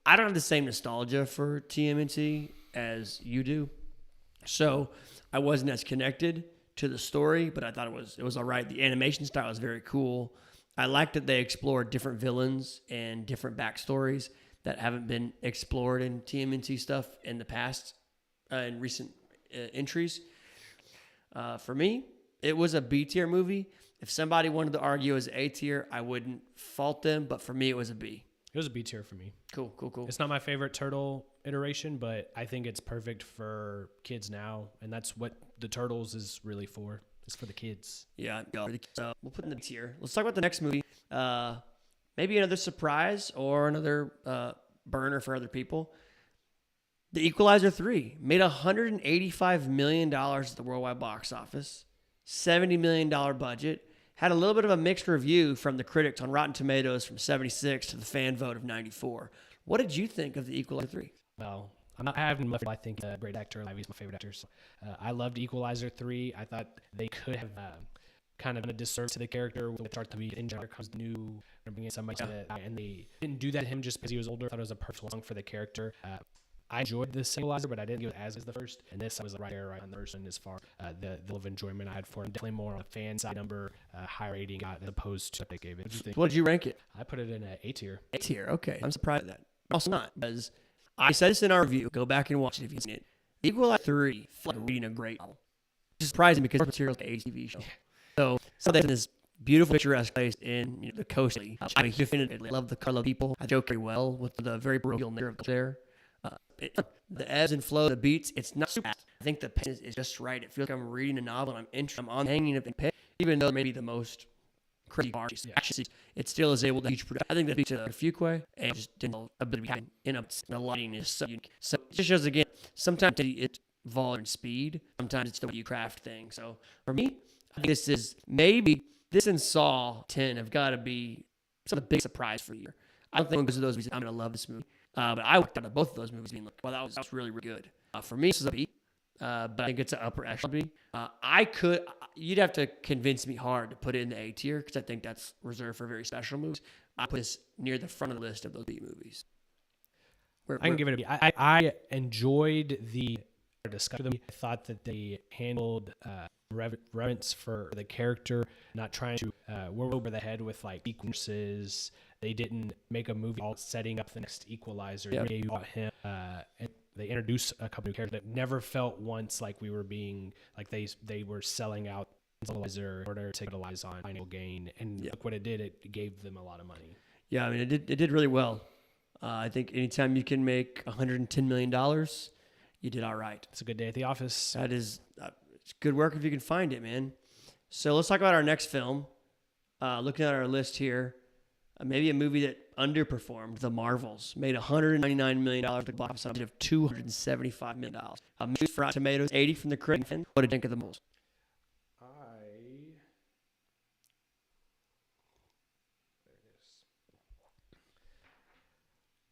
I don't have the same nostalgia for TMNT as you do, so I wasn't as connected to the story, but I thought it was all right. The animation style was very cool. I liked that they explored different villains and different backstories that haven't been explored in TMNT stuff in the past, in recent entries. For me, it was a B tier movie. If somebody wanted to argue as A tier, I wouldn't fault them, but for me, it was a B. It was a B tier for me. Cool. It's not my favorite Turtle iteration, but I think it's perfect for kids now, and that's what the Turtles is really for. It's for the kids. Yeah, so we'll put in the tier. Let's talk about the next movie. Maybe another surprise or another burner for other people. The Equalizer 3 made $185 million at the worldwide box office, $70 million budget, had a little bit of a mixed review from the critics on Rotten Tomatoes from 76 to the fan vote of 94. What did you think of The Equalizer 3? Well, I haven't much. I think a great actor. He's my favorite actor. So, I loved Equalizer 3. I thought they could have kind of done a disservice to the character with start to be in general comes new and bringing somebody to that, and they didn't do that to him just because he was older. I thought it was a perfect song for the character. I enjoyed the Equalizer, but I didn't think it was as the first. And this I was right on the first one as far the level of enjoyment I had for it. Definitely more on a fan side number, high rating as opposed to what they gave it. What did you rank it? I put it in an A tier. A tier, okay. I'm surprised at that. Also not, because I said this in our review. Go back and watch it if you've seen it. Equalizer 3 felt like reading a great novel. It's surprising because material is like a TV show. So something this beautiful picturesque place in the coast. I love the color of people. I joke very well with the very parochial nature of there. The ebbs and flow, the beats, it's not super fast. I think the pace is just right. It feels like I'm reading a novel and I'm interested. I'm on hanging up in pit, even though maybe the most crazy parts, actually, it still is able to huge production. I think that speaks to Fuquay and just didn't know a bit of in the lighting is so unique. So it just shows again, sometimes it's volume and speed, sometimes it's the way you craft things. So for me, I think this is maybe this and Saw 10 have got to be some of the big surprise for the year. I don't think because of those reasons I'm going to love this movie. But I looked at both of those movies being like, well, that was really, really good. For me, this is a B, but I think it's an upper echelon B. You'd have to convince me hard to put it in the A tier because I think that's reserved for very special movies. I put this near the front of the list of those B movies. I can give it a B. I enjoyed the discussion. I thought that they handled reverence for the character, not trying to whirl over the head with like sequences. They didn't make a movie all setting up the next Equalizer. Yep. They brought him, and they introduced a couple of characters that never felt once like we were being like they were selling out Equalizer in order to capitalize on financial gain. And look what it did. It gave them a lot of money. Yeah, I mean, it did really well. I think anytime you can make $110 million, you did all right. It's a good day at the office. That is it's good work if you can find it, man. So let's talk about our next film. Looking at our list here, maybe a movie that underperformed, The Marvels, made $199 million at the box office of $275 million. A movie for Rotten Tomatoes, 80 from the critics. What did you think of The Marvels?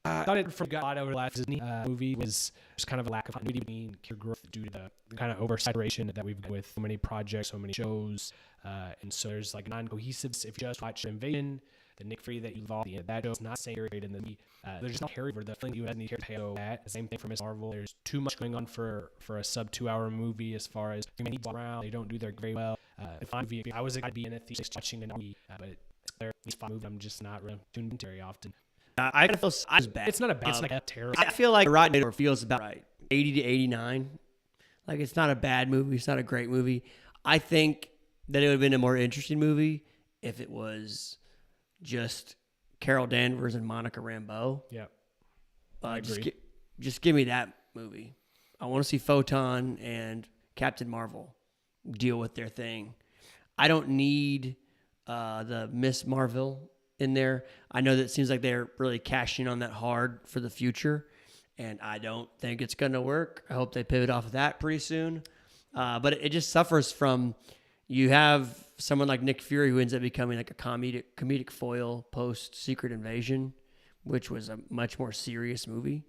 I thought it forgot over the last Disney movie was just kind of a lack of continuity between character growth due to the kind of oversaturation that we've got with so many projects, so many shows, and so there's like non-cohesiveness. If you just watch Invasion, the Nick Fury that you involved in that show is not saying great in the movie. There's just no carry over the feeling you had in the character. The same thing for Miss Marvel. There's too much going on for a sub 2 hour movie as far as around. They don't do their very well. I was excited to be in a theater watching a movie, but these 5 movies I'm just not really tuned into very often. I feel it's bad. It's not a bad. It's like a terrible. I feel like Rotten Tomatoes feels about right, 80 to 89. Like it's not a bad movie. It's not a great movie. I think that it would have been a more interesting movie if it was just Carol Danvers and Monica Rambeau. Yeah, I agree. Just give me that movie. I want to see Photon and Captain Marvel deal with their thing. I don't need the Miss Marvel in there. I know that it seems like they're really cashing on that hard for the future, and I don't think it's going to work. I hope they pivot off of that pretty soon. But it just suffers from, you have someone like Nick Fury who ends up becoming like a comedic foil post Secret Invasion, which was a much more serious movie.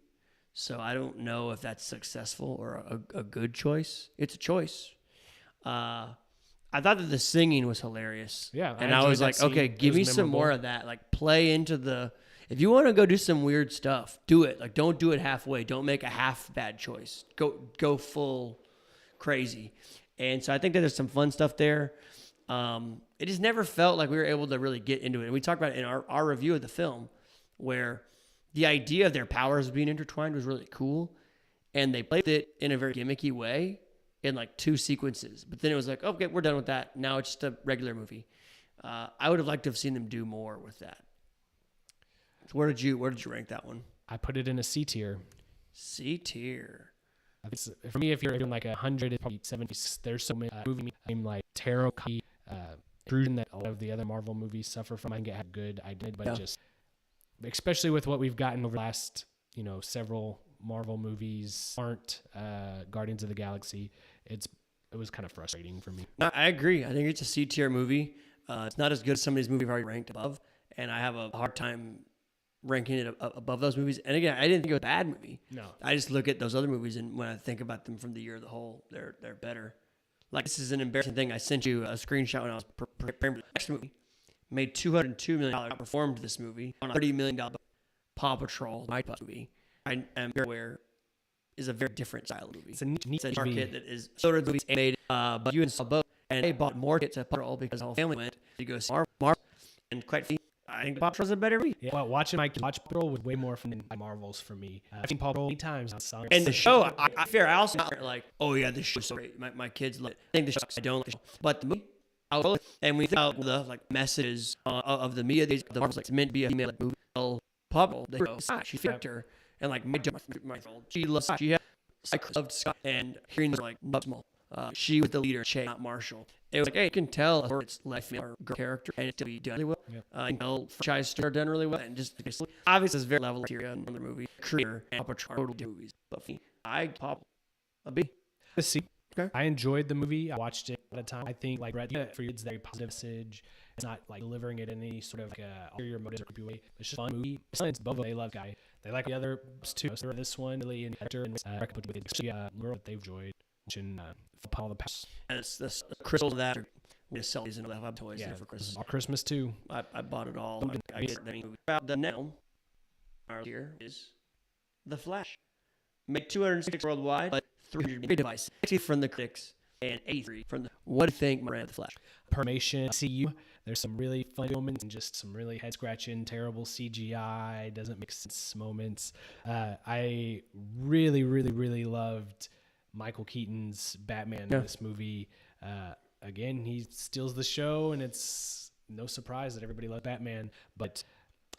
So I don't know if that's successful or a good choice. It's a choice. I thought that the singing was hilarious. Yeah. And I was like, okay, give me some more of that. Like play into If you want to go do some weird stuff, do it. Like, don't do it halfway. Don't make a half bad choice. Go full crazy. And so I think that there's some fun stuff there. It just never felt like we were able to really get into it. And we talked about it in our review of the film, where the idea of their powers being intertwined was really cool. And they played it in a very gimmicky way in like 2 sequences. But then it was like, okay, we're done with that. Now it's just a regular movie. I would have liked to have seen them do more with that. So where did you rank that one? I put it in a C tier. C tier. For me, if you're doing like 100, it's probably 70. There's so many movies like tarot, intrusion that a lot of the other Marvel movies suffer from. I think it had good idea, but just especially with what we've gotten over the last, several Marvel movies aren't Guardians of the Galaxy. It was kind of frustrating for me. I agree. I think it's a C tier movie. It's not as good as some of these movies I've already ranked above, and I have a hard time ranking it above those movies. And again, I didn't think it was a bad movie. No. I just look at those other movies, and when I think about them from the year as a whole, they're better. Like, this is an embarrassing thing. I sent you a screenshot when I was preparing for the next movie. Made $202 million, outperformed this movie on a $30 million Paw Patrol, my movie. I am very aware is a very different style of movie. It's a neat market that is so the movies made, but you and saw both, and they bought more tickets at Paw Patrol because the whole family went to go see Marvel. And quite frankly, I think Paw Patrol's a better movie. Yeah, well, watching my kids watch Paw Patrol was way more fun than Marvel's for me. I've seen Paw Patrol many times. And the show, I also not like, oh yeah, this show's so great. My kids love it. I think the show sucks. I don't like the show. But the movie, and we think about the messages of the media, the Marvel's it's meant to be a female movie. Paw Patrol, the hero, she picked her, and like my she loves she had I loved Scott, and hearing her like small. She was the leader, Che, not Marshall. It was like, hey, you can tell it's left female girl character, and it's to be done really well. Yep. You can tell franchise are done really well, and just obviously it's very level material in the movie. Creator and Paw Patrol are totally movies, but for me, I pop a B. A C. Okay. I enjoyed the movie. I watched it at a time. I think like Brett, for you, it's a very positive message. It's not like delivering it in any sort of like ulterior motives or creepy way. It's just a fun movie. It's both they love guy. They like the other two. So this one really and actor and girl that they've enjoyed. And all the past. And it's this crystal that we sell these into the toys for Christmas. All Christmas too. I bought it all. I get the about the now. Our here is The Flash. Made 206 worldwide, but 300 devices. 60 from the critics and 83 from the. What do you think, Miranda, The Flash? Permation. CU. There's some really fun moments and just some really head scratching, terrible CGI. Doesn't make sense moments. I really, really, really loved Michael Keaton's Batman in this movie. Again, he steals the show, and it's no surprise that everybody loves Batman.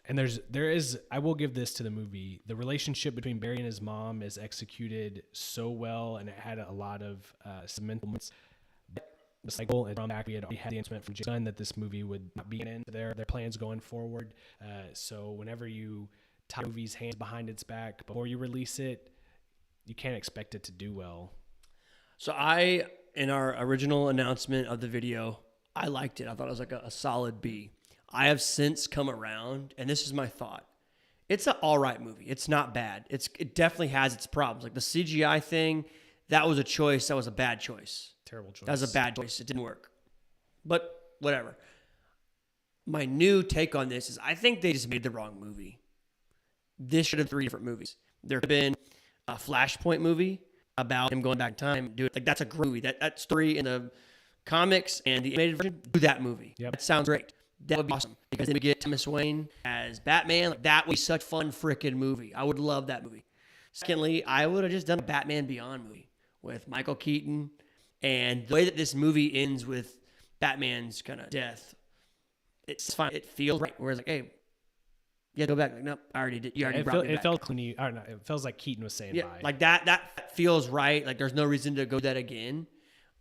And there is I will give this to the movie. The relationship between Barry and his mom is executed so well, and it had a lot of sentimental moments. The cycle and from back, we had already had the announcement from James Gunn that this movie would not be in their plans going forward. So whenever you tie a movie's hands behind its back before you release it, you can't expect it to do well. So in our original announcement of the video, I liked it. I thought it was like a solid B. I have since come around, and this is my thought. It's an all right movie. It's not bad. It definitely has its problems. Like the CGI thing, that was a choice. That was a bad choice. Terrible choice. That was a bad choice. It didn't work. But whatever. My new take on this is I think they just made the wrong movie. This should have 3 different movies. There could have been a Flashpoint movie about him going back in time. That's a great movie. That story in the comics and the animated version, do that movie. Yep. That sounds great. That would be awesome because then we get Thomas Wayne as Batman. That would be such a fun freaking movie. I would love that movie. Secondly, I would have just done a Batman Beyond movie with Michael Keaton, and the way that this movie ends with Batman's kind of death, it's fine. It feels right. Whereas like, hey, yeah, go back. Like, nope, I already did. You already brought me back. It felt clean. I don't know. It feels like Keaton was saying bye. Like that feels right. Like there's no reason to go that again.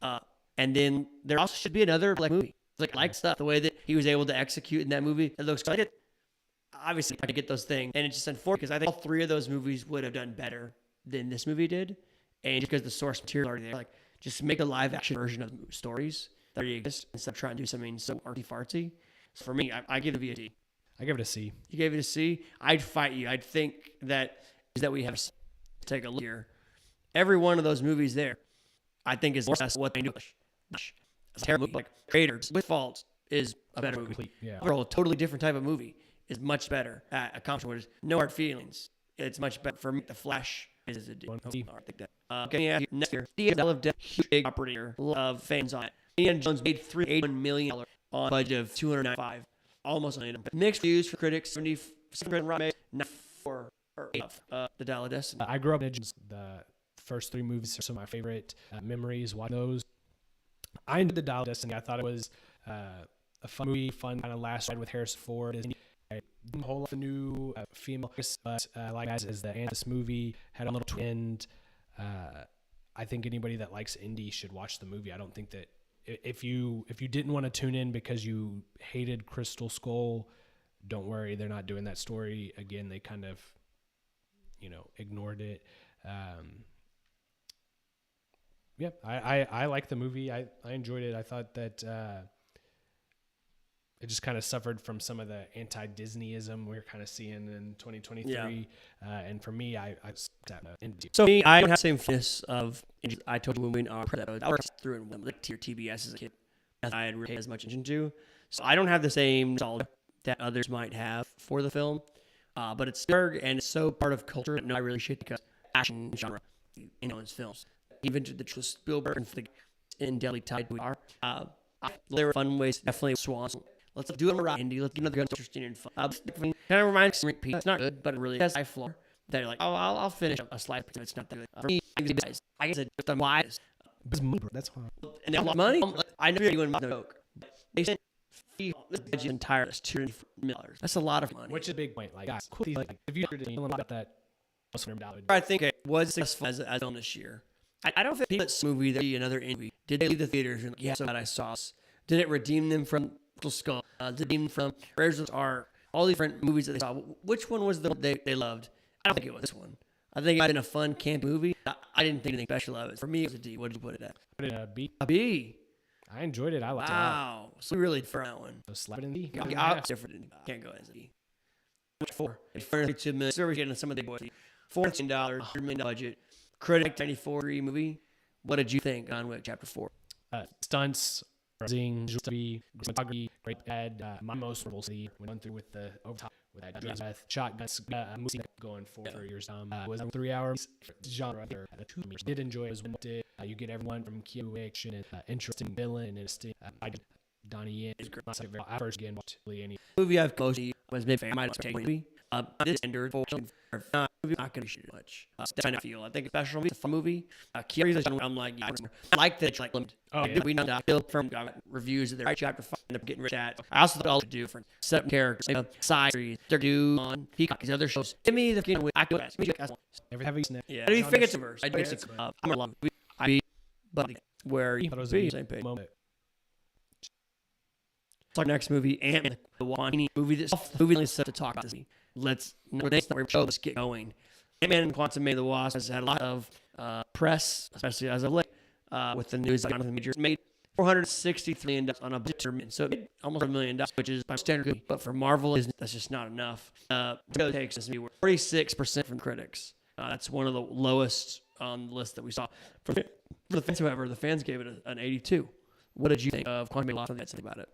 And then there also should be another movie. Like stuff, the way that he was able to execute in that movie. It looks like it. Obviously, I get those things. And it's just unfortunate because I think all 3 of those movies would have done better than this movie did. And just because the source material already there, like just make a live action version of the stories that already exist instead of trying to do something so artsy-fartsy. So for me, I give it a D. I give it a C. You gave it a C? I'd fight you. I'd think that we have to take a look here. Every one of those movies there, I think is what they do. It's a terrible movie. Like Creators with Faults is a better movie. Yeah. Overall, a totally different type of movie. is much better at accomplishing what is no hard feelings. It's much better for me. The Flash is a deal. Okay, next year, the of Death, huge property of fans on it. Indiana Jones made $381 million on a budget of $295, almost $1 million. Mixed reviews for critics, 77% Rotten, 94 or 8 of the Dial of Destiny. I grew up in the first 3 movies are some of my favorite memories. Watch those. I enjoyed the Dial of Destiny. I thought it was a fun movie, fun kind of last ride with Harrison Ford. A whole lot of new female, but like as the this movie had a little twin. I think anybody that likes indie should watch the movie. I don't think that if you didn't want to tune in because you hated Crystal Skull, don't worry, they're not doing that story again. They kind of, ignored it. Yeah, I like the movie. I enjoyed it. I thought that it just kind of suffered from some of the anti-Disneyism we're kind of seeing in 2023. Yeah. And for me, I so me, I don't have the same fitness of. I told you when we were I worked through and went to your TBS as a kid. I had really as much attention to, so I don't have the same nostalgia that others might have for the film. But it's and it's so part of culture. No, I really should because action genre, in his films, even to the Spielberg and in Deadly Tide we are. There were fun ways, definitely swans. Let's do it around Indy. Let's get another gun interesting and fun. Kind of reminds me, it's not good, but it really has a flaw. That you're like, oh, I'll finish a slide because it's not that good. For me, I guess it's the wise. That's fine. And a lot of money. I know you're doing no joke. They sent this budget entire $2 million. That's a lot of money. Which is a big point. Like, guys, cool. Like, if you heard about that, I think it was successful as a film this year. I don't think people that movie that another movie did they leave the theaters and yeah, so that I saw. Did it redeem them from Skull? Did it redeem them from Rares Are all these different movies that they saw? Which one was the one they loved? I don't think it was this one. I think it might have been a fun camp movie. I didn't think anything special of it. For me, it was a D. What did you put it at? Put it at a B. A B. I enjoyed it. I liked it. Wow. So we really for that one. So slap it in D. Different. Can't go as a D. 4. $32 million. So we're getting some of the boys. $14, $100 million budget. Critic 94 movie. What did you think on Wick Chapter 4? Stunts, cinematography, great ad. My most memorable city went through with the overtop with that shotguns movie going for years. Was 3 hours genre. Did enjoy it as well. You get everyone from Keanu action and interesting villain and Donnie Yen. I first again watched any movie I've mostly was maybe I might take movie. This endured for not going to shoot much. That's how I feel. I think especially it's a fun movie. Keanu's I'm like, yeah, I like that. Like, we know that Bill from reviews of their chapter 5 end up getting rich at. I also thought all to do for set up characters, side series, they're due on Peacock, these other shows. Give me the I could every snap. Yeah, I think it's a verse. I'm a love but where you be same page. It's our next movie and the one movie that's the movie set to talk about this. Let's get going. Ant-Man and Quantumania the Wasp has had a lot of press, especially as of late, with the news that Jonathan Majors made $463 million on a budget, so almost $1 million, which is by standard. But for Marvel, that's just not enough. It takes us 46% from critics. That's one of the lowest on the list that we saw. For the fans, however, the fans gave it an 82. What did you think of Quantumania Lost? Something about it?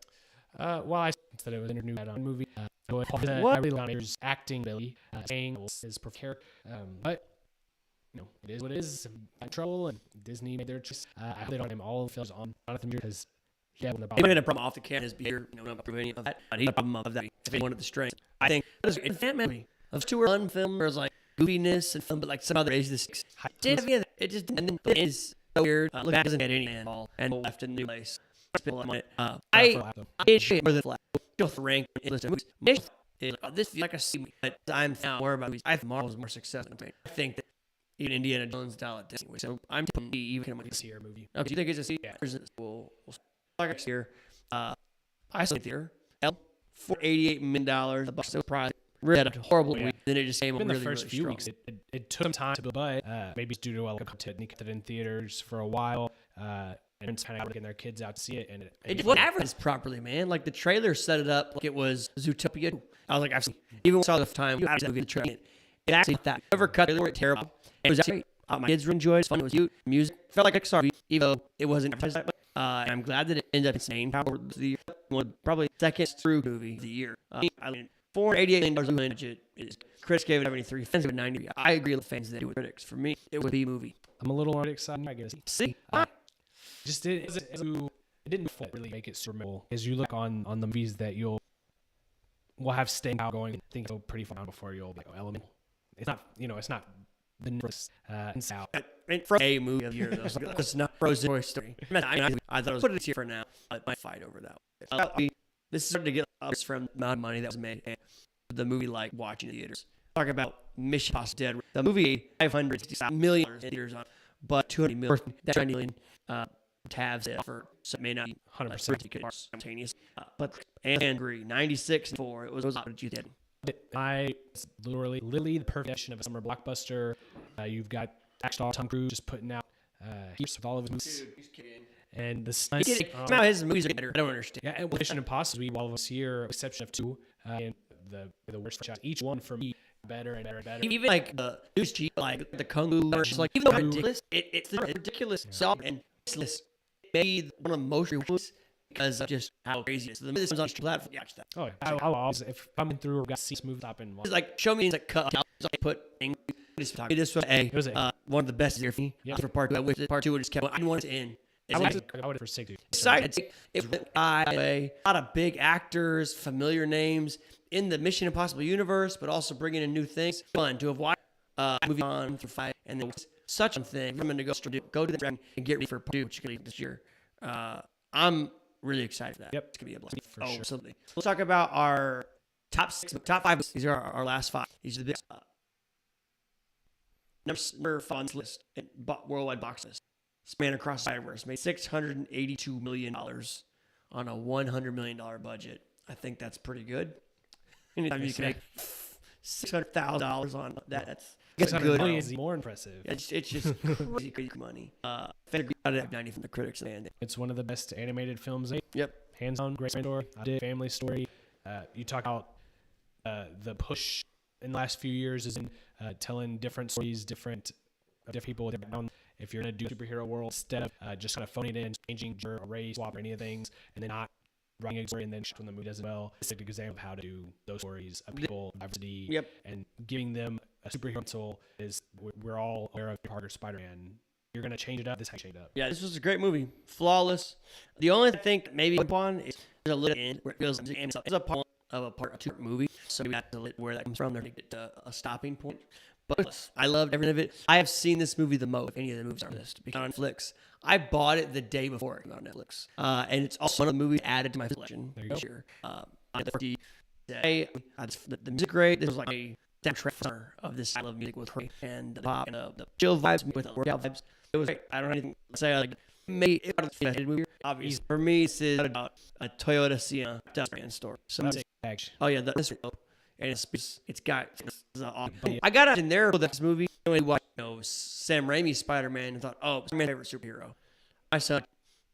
Well, I said it was a new movie. I really like his acting ability, saying his character. But it is what it is. I'm in trouble, and Disney made their choice. I hope they don't name all the films on Jonathan Majors because he had a problem off the camera. His behavior, not approving of that. But he had a problem of that. If one of the strengths, I think it's a fan movie of two fun film. There's like goofiness and fun, but like some other age the six. It just and then it is so weird. Look, that doesn't get any ball and left in a new place. I shit more than flat. Just rank in list of movies. This feels like a C, but I'm now more about movies. I think Marvel's more successful. I think that even Indiana Jones style at Disney. So I'm taking D even when it's a movie. Okay, do you think it's a C? Yeah. We'll start next year. I saw theater. $488 million. The box so surprised. Really had a horrible week. Then it just came in really, the first really few strong. weeks. It took some time to build, but maybe it's due to a lot of content in theaters for a while. And it's kind of getting their kids out to see it, and it wasn't advertised properly, man. Like the trailer set it up like it was Zootopia. I was like, I've seen even when I saw the time you movie the trailer. It actually that never cut. They were terrible. It was actually my kids enjoyed. It's fun. It was cute. Music felt like Pixar, even though it wasn't advertised. And I'm glad that it ended up saying the one probably second through movie of the year. I mean, $488 million budget. Critics gave it 73. Fans gave it 90. I agree with fans that do with critics. For me, it would be a movie. I'm a little excited. I guess. See, Just it didn't really make it super memorable. As you look on the movies that will have staying out going, think go pretty far before you'll be like, oh, Element. It's not, it's not the first out. From a movie of the year, though. It's not Frozen Toy Story. I thought it was put it here for now. I might fight over that. This is starting to get up from the amount of money that was made and the movie like watching the theaters. Talk about Mission Impossible Dead. The movie $560 million in theaters on, but $200 million. That's $20 million. Tabs for so it may not be 100% simultaneous. But and agree 96-4. It was what you did. It's literally the perfection of a summer blockbuster. You've got action star Tom Cruise just putting out heaps of all of his movies. Dude, he's kidding. And the stunts. Now his movies are better. I don't understand. Yeah, and Mission Impossible, we all of us here, with the exception of two, and the worst franchise. Each one for me better and better and better. Even like the news cheap, like the Kung Fu, like even though ridiculous, it's ridiculous. So and it's maybe one of the most rewarding because of just how crazy it is. So this one's on the platform. Yeah, watch that. Oh, yeah. I'll always, if I'm in through or got to see this movie, stop and watch. It's like show me things like cut. I put this was one of the best here for me. For part 2, I wish part 2 would just kept. I didn't want it to end. I would for six. Excited. It went a lot of big actors, familiar names in the Mission Impossible universe, but also bringing in new things. Fun to have watched movie on through 5, and then such a thing. I'm going to go to the dragon and get ready for part 2, which is going to be this year. I'm really excited for that. Yep, it's going to be a blessing. For sure. Absolutely. Let's talk about our top 5. These are our last 5. These are the big number funds list and worldwide box list. Span across the universe made $682 million on a $100 million budget. I think that's pretty good. Anytime you can make $600,000 on that, that's good. Million is more impressive. It's just crazy money. Fans got it at 90 from the critics. And it's one of the best animated films. Yep. Hands down, great story. I did family story. You talk about the push in the last few years is in telling different stories, different people with different. If you're going to do superhero world, instead of just kind of phoning it in, changing your race, swap, or any of things, and then not writing a story and then when the movie does it well, it's an example of how to do those stories of people, diversity, and giving them a superhero soul is we're all aware of Parker Spider-Man. You're going to change it up. This is how you change it up. Yeah, this was a great movie. Flawless. The only thing maybe one is there's a little end where it feels like it's a part of a part 2 movie, so we have to let where that comes from there to get to a stopping point. But I loved every of it. I have seen this movie the most of any of the movies on this because on Netflix. I bought it the day before it came out on Netflix. And it's also one of the movies added to my collection this year. The music great. This was like a soundtrack of this style of music with her and the pop and the chill vibes with the workout vibes. It was great. I don't have anything to say. Like, maybe it was a movie. Obviously, for me, this is about a Toyota Sienna brand store. So, oh yeah, this is dope. And it's got awesome. I got in there with this movie. I watched Sam Raimi's Spider-Man and thought, oh, it's my favorite superhero. I saw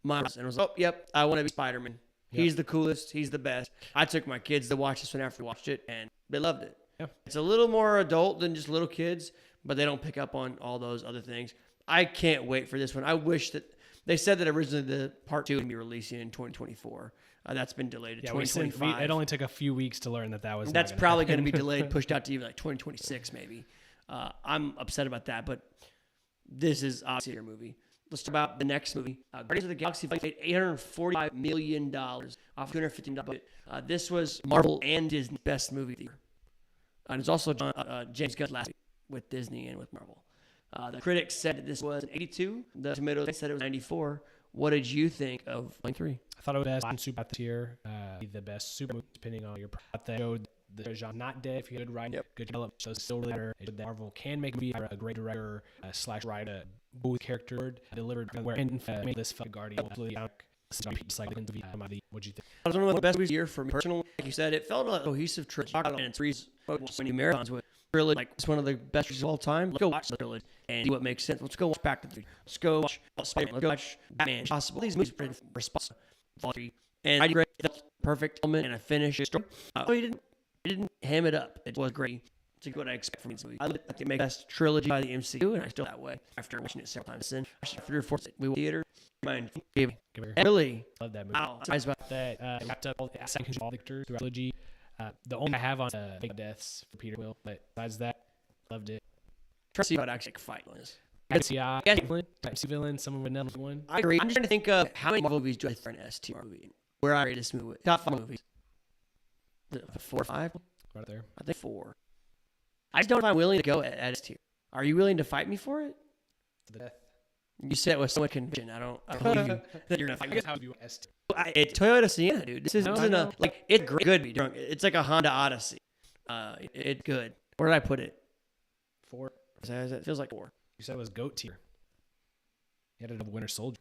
Miles and was like, oh, yep, I want to be Spider-Man. He's the coolest. He's the best. I took my kids to watch this one after we watched it, and they loved it. Yep. It's a little more adult than just little kids, but they don't pick up on all those other things. I can't wait for this one. I wish that they said that originally the part 2 would be releasing in 2024. That's been delayed to 2025. It only took a few weeks to learn that was. That's probably going to be delayed, pushed out to even like 2026 maybe. I'm upset about that, but this is obviously your movie. Let's talk about the next movie. Guardians of the Galaxy made $845 million off $250 million budget. This was Marvel and Disney's best movie of the year. And it's also James Gunn's last week with Disney and with Marvel. The critics said that this was an 82. The Tomatoes said it was 94. What did you think of Line 3? I thought it was best super this year. The best super movie, depending on your product. They showed the genre not dead if you had good writing, good development, so it's still really better. It showed that Marvel can make a movie, a great director / writer, good character, delivered where made this Guardian absolutely just like what'd you think? I was one of the best movies of the year for me personally. Like you said, it felt like a cohesive trilogy, and it's reason when you marathons with trilogy, like it's one of the best movies of all time. Let's go watch the trilogy and see what makes sense. Let's go watch Back to the Future. Let's go watch Spider-Man. Let's go watch Batman. Possible. These movies are responsible. And I did great. It felt perfect element and I finished it strong. He didn't ham it up. It was great. It's what I expect from these movies. I think it makes the best trilogy by the MCU, and I still that way after watching it several times. Then 3 or 4 we went to theater. Really love that movie. Wow, I was about that. Wrapped up all the victors throughout the trilogy. The only I have on Fake Deaths for Peter Quill, but besides that, loved it. Try to see what actually fight was. Yeah, villain, someone would never one. I agree. I'm trying to think of how many Marvel movies do I throw an S tier movie? Where I rate this movie? Top 5 movies. 4 or 5? Right there. I think 4. I just don't know if I'm willing to go at S tier. Are you willing to fight me for it? To the death. You said it with so much conviction. I don't believe you that you're gonna fight I me. guess how would you S tier? It's Toyota Sienna, dude. This isn't No. it's good to be drunk. It's like a Honda Odyssey. It's good. Where did I put it? 4. It feels like 4. You said it was GOAT tier. You had a Winter Soldier.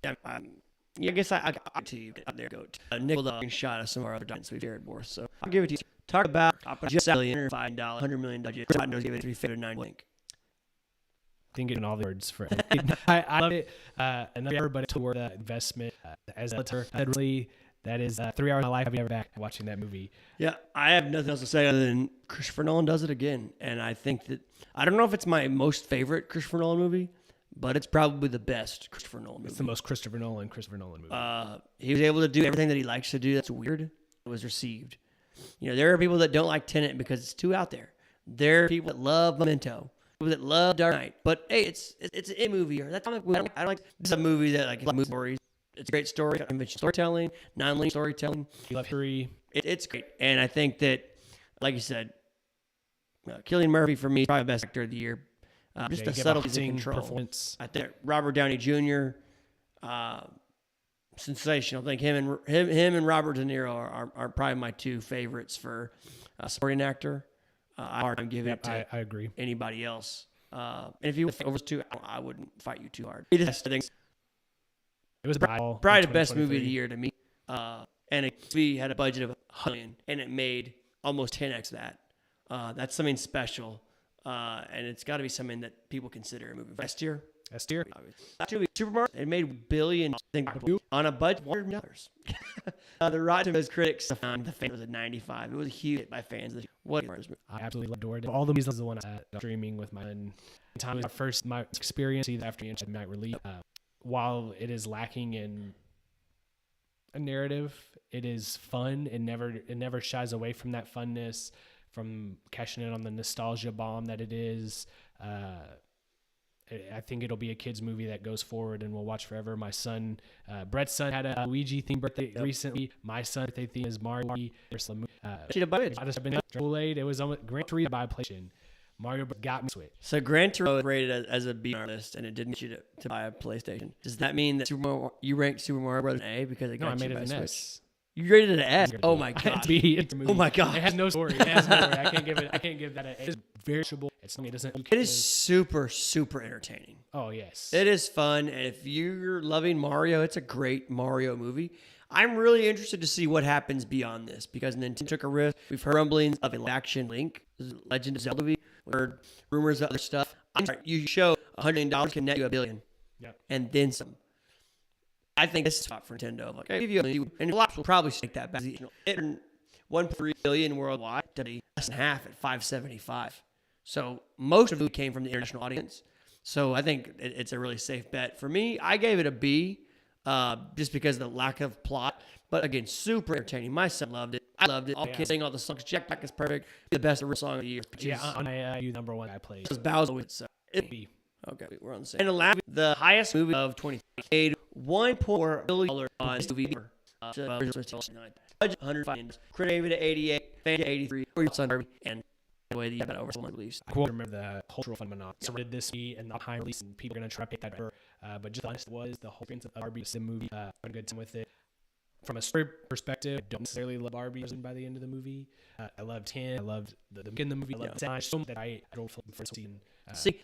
Yeah, I guess I got to you out there. Goat. Nickel dog shot of some of our other diamonds we've shared more. So I'll give it to you. Talk about just $1 billion, $5, $100 million budget. I know give it 359 link. I think getting all the words for it. I love it. Everybody toward the investment as a really. That is 3 hours of my life I've ever back watching that movie. Yeah, I have nothing else to say other than Christopher Nolan does it again. And I think that, I don't know if it's my most favorite Christopher Nolan movie, but it's probably the best Christopher Nolan movie. It's the most Christopher Nolan movie. He was able to do everything that he likes to do. That's weird. It was received. You know, there are people that don't like Tenet because it's too out there. There are people that love Memento, people that love Dark Knight. But hey, it's a movie or that comic movie. I don't like this is a movie that like movie stories. It's a great story, conventional storytelling, non-linear storytelling. You love history. It's great, and I think that, like you said, Cillian Murphy for me is probably the best actor of the year. Just a subtlety and control. Performance. I think Robert Downey Jr. Sensational. I think him and Robert De Niro are probably my 2 favorites for supporting actor. I hard give it to I agree. anybody else. And if you were over 2, I wouldn't fight you too hard. It was probably the best movie of the year to me. And it had a budget of $100 million, and it made almost 10x that. That's something special, and it's got to be something that people consider a movie. S tier. Super Mario. It made billions. On a budget of $100 million. The Rotten Tomatoes critics found the fans was at 95. It was a huge hit by fans. What I absolutely adored it. All the movies was the one I was streaming with my time was my experience either after the night release. While it is lacking in a narrative, it is fun. It never shies away from that funness, from cashing in on the nostalgia bomb that it is. I think it'll be a kid's movie that goes forward and we'll watch forever. My son, Brett's son, had a Luigi themed birthday recently. My son's birthday theme is Mario. I just been Kool-Aid. It was almost Gran Turismo by PlayStation. Mario got me switch. So Gran Turismo rated as a B on our list, and it didn't get you to buy a PlayStation. Does that mean that you ranked Super Mario Bros. An A because it got I made you it by an Switch? S. You rated it an S. Oh my god. Oh my god. It has no story. I can't give that an A. It's veritable. It is super entertaining. Oh yes. It is fun, and if you're loving Mario, it's a great Mario movie. I'm really interested to see what happens beyond this because Nintendo took a risk. We've heard rumblings of an action Link, Legend of Zelda movie. We heard rumors of other stuff. You show $100 million can net you $1 billion, and then some. I think this is spot for Nintendo. Like, I give you and lots will probably take that back. It earned $1.3 billion worldwide, less than half at $575. So most of it came from the international audience. So I think it's a really safe bet for me. I gave it a B. Just because of the lack of plot. But again, super entertaining. My son loved it. I loved it. All kids sing all the songs. Jack Black is perfect. The best original song of the year. On number 1 I played. It was Bowser with so B. Okay, we're on the same. And the highest movie of 20 made $1.4 billion on this movie. Budget 105. Critic gave it 88. Fan 83. And the way that you got over someone released. I remember the cultural phenomenon. So did this be and the high release, and people are gonna try to pick that over. But just honest was the whole experience of Barbie sim movie. Had a good time with it. From a story perspective, I don't necessarily love Barbie by the end of the movie. I loved him. I loved the in the movie. I loved the so that I don't feel for seeing.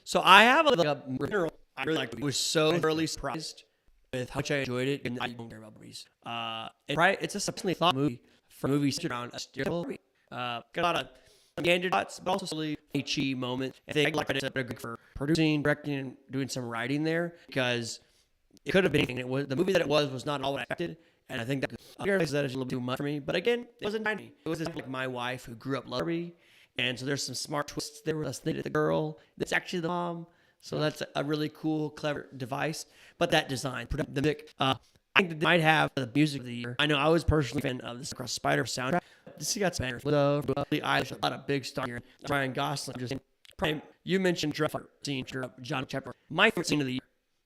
So I have a general. I really liked it. I was so thoroughly surprised with how much I enjoyed it, and I don't care about movies. It's a substantially thought movie for movies around a story. Got a lot of candid thoughts, but also really cheesy moments. I think I like it for producing, directing, and doing some writing there because it could have been anything. It was the movie that it was not all what I expected, and I think that I realized that is a little too much for me. But again, it wasn't me. It was like my wife who grew up loving Barbie, and so there's some smart twists there with us thinking the girl that's actually the mom. So that's a really cool, clever device. But that design, the music, I think that they might have the music of the year. I know I was personally a fan of this Across Spider soundtrack. This has got some bangers. The Eilish, a lot of big stars here. Ryan Gosling, just probably, you mentioned Druffer scene, John Chapter. My favorite scene of the year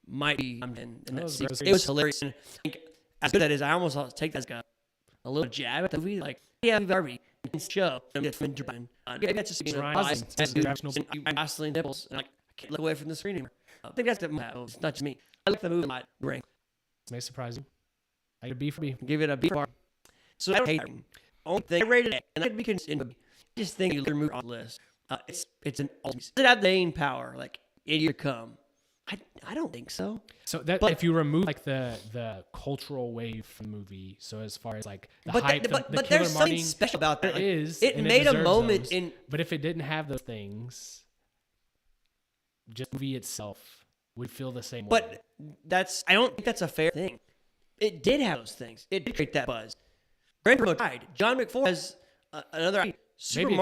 might be in that scene. It was hilarious. And I think as good as that is, I almost take that as a little jab at the movie. Like, yeah, Barbie show. That's just Ryan Gosling nipples. And I can't look away from the screen anymore. I think that's it's not just me. I like the movie a lot. Great. It may surprise you. I could B for B. Give it a B for B. So I don't hate it. Only thing I rated it, and I just think you move on the list. It's an does it have the main power like in year to come? I don't think so. So that if you remove like the cultural wave from the movie, so as far as like the hype, the there's something special about that. There is. It made a moment those, in. But if it didn't have those things, just the movie itself would feel the same way. But I don't think that's a fair thing. It did have those things. It did create that buzz. Gran Turismo died. John McFord has another. Maybe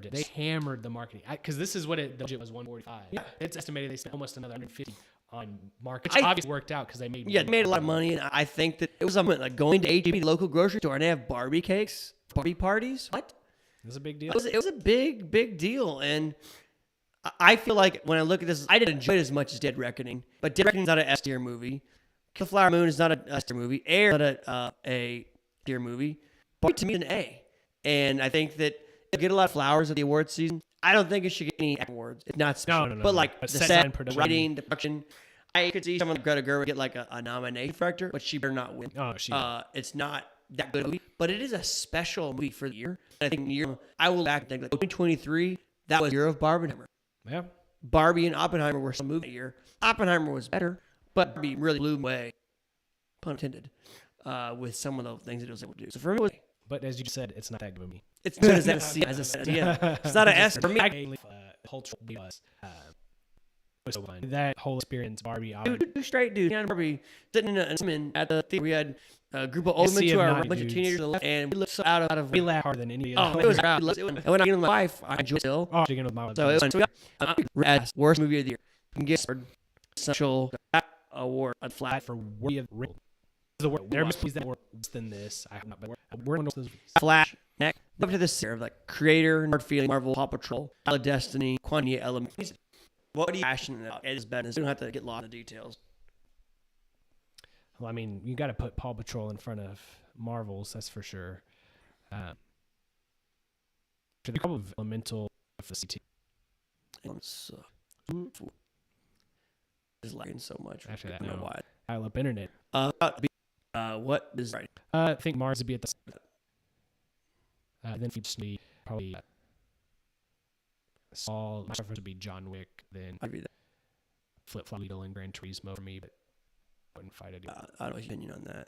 they hammered the marketing because this is what the budget was 145. Yeah. It's estimated they spent almost another 150 on marketing. Which obviously worked out because they made they made a lot of money, and I think that it was something like going to HEB, the local grocery store, and they have Barbie cakes, Barbie parties. What? It was a big deal. It was a big deal, and I feel like when I look at this, I didn't enjoy it as much as Dead Reckoning, but Dead Reckoning is not an S tier movie. Kill the Flower Moon is not a S tier movie. Air is not a tier movie. Barbie to me is an A, and I think that it'll get a lot of flowers at the awards season. I don't think it should get any awards. It's not special. No. But like the set, writing, the production, I could see someone like Greta Gerwig get like a nomination for actor, but she better not win. Oh, it's not that good a movie, but it is a special movie for the year. And I think I will back and think like 2023, that was the year of Barbenheimer. Yeah. Barbie and Oppenheimer were some movie year. Oppenheimer was better, but Barbie really blew away, pun intended, with some of the things it was able to do. So for me, but as you said, it's not that good of me. It's good as a yeah. It's not an S for me. Cultural buzz. Was so fun. That whole experience, Barbie. Two straight dudes and Barbie sitting in at the theater. We had a group of old men to our right, bunch of teenagers to the left, and we looked so out of. We laughed harder than any of them. It was proud. And when I get with my wife, I enjoy it still. Oh, with my wife. So it was worst movie of the year. You can get essential award a flat for worthy of real. The word there must be that word worse than this. I have not been Flash neck up to this year of like creator, Nerd Feeling, Marvel, Paw Patrol, Isle of Destiny, Quantity Element. What are you passionate about? It is better. You don't have to get lost in the details. Well, I mean, you got to put Paw Patrol in front of Marvels, that's for sure. To the couple of elemental FCT. It's lagging so much. After that, I don't know why. Dial up internet. What is right? I think Mars would be at the. Then just be probably. Saul. My preference would be John Wick. Then I'd be that. Flip Flop Needle and Gran Turismo for me, but I wouldn't fight it. I don't have an opinion on that.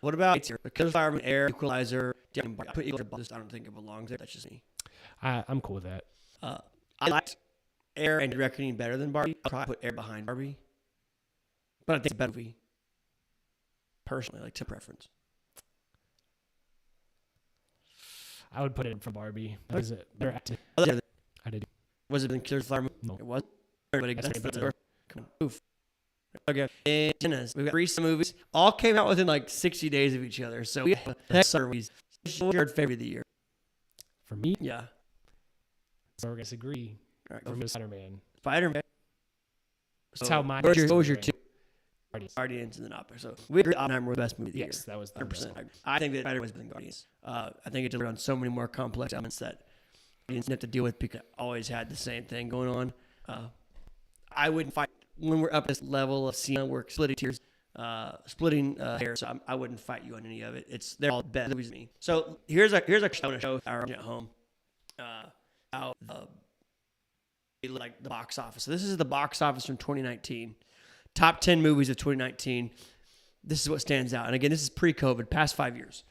What about Killer Fireman, Air, Equalizer? I put Equalizer. I don't think it belongs there. That's just me. I'm cool with that. I liked Air and Reckoning better than Barbie. I'll probably put Air behind Barbie, but I think it's a better movie. Personally, like to preference. I would put it for Barbie. That is it. Better acting. I did. Was it in Killer Flower? No. It was. Everybody gets Come on. Oof. Okay. And we've got 3 movies. All came out within like 60 days of each other. So we have Pixar movies. What's your favorite of the year? For me? Yeah. So we're going to disagree. All right. For Spider-Man. Spider-Man. That's how mine What was your 2? Guardians and then Oppenheimer. So we agree Oppenheimer was the best movie of the year. Yes, that was the 100%. I think that Spider-Man was better than Guardians. I think it delivered on so many more complex elements that Guardians didn't have to deal with because it always had the same thing going on. I wouldn't fight when we're up this level of seeing we're splitting tiers, splitting hair. So I wouldn't fight you on any of it. They're all best movies to me. So here's a show our at home. How like the box office. So this is the box office from 2019. Top 10 movies of 2019. This is what stands out. And again, this is pre-COVID, past 5 years.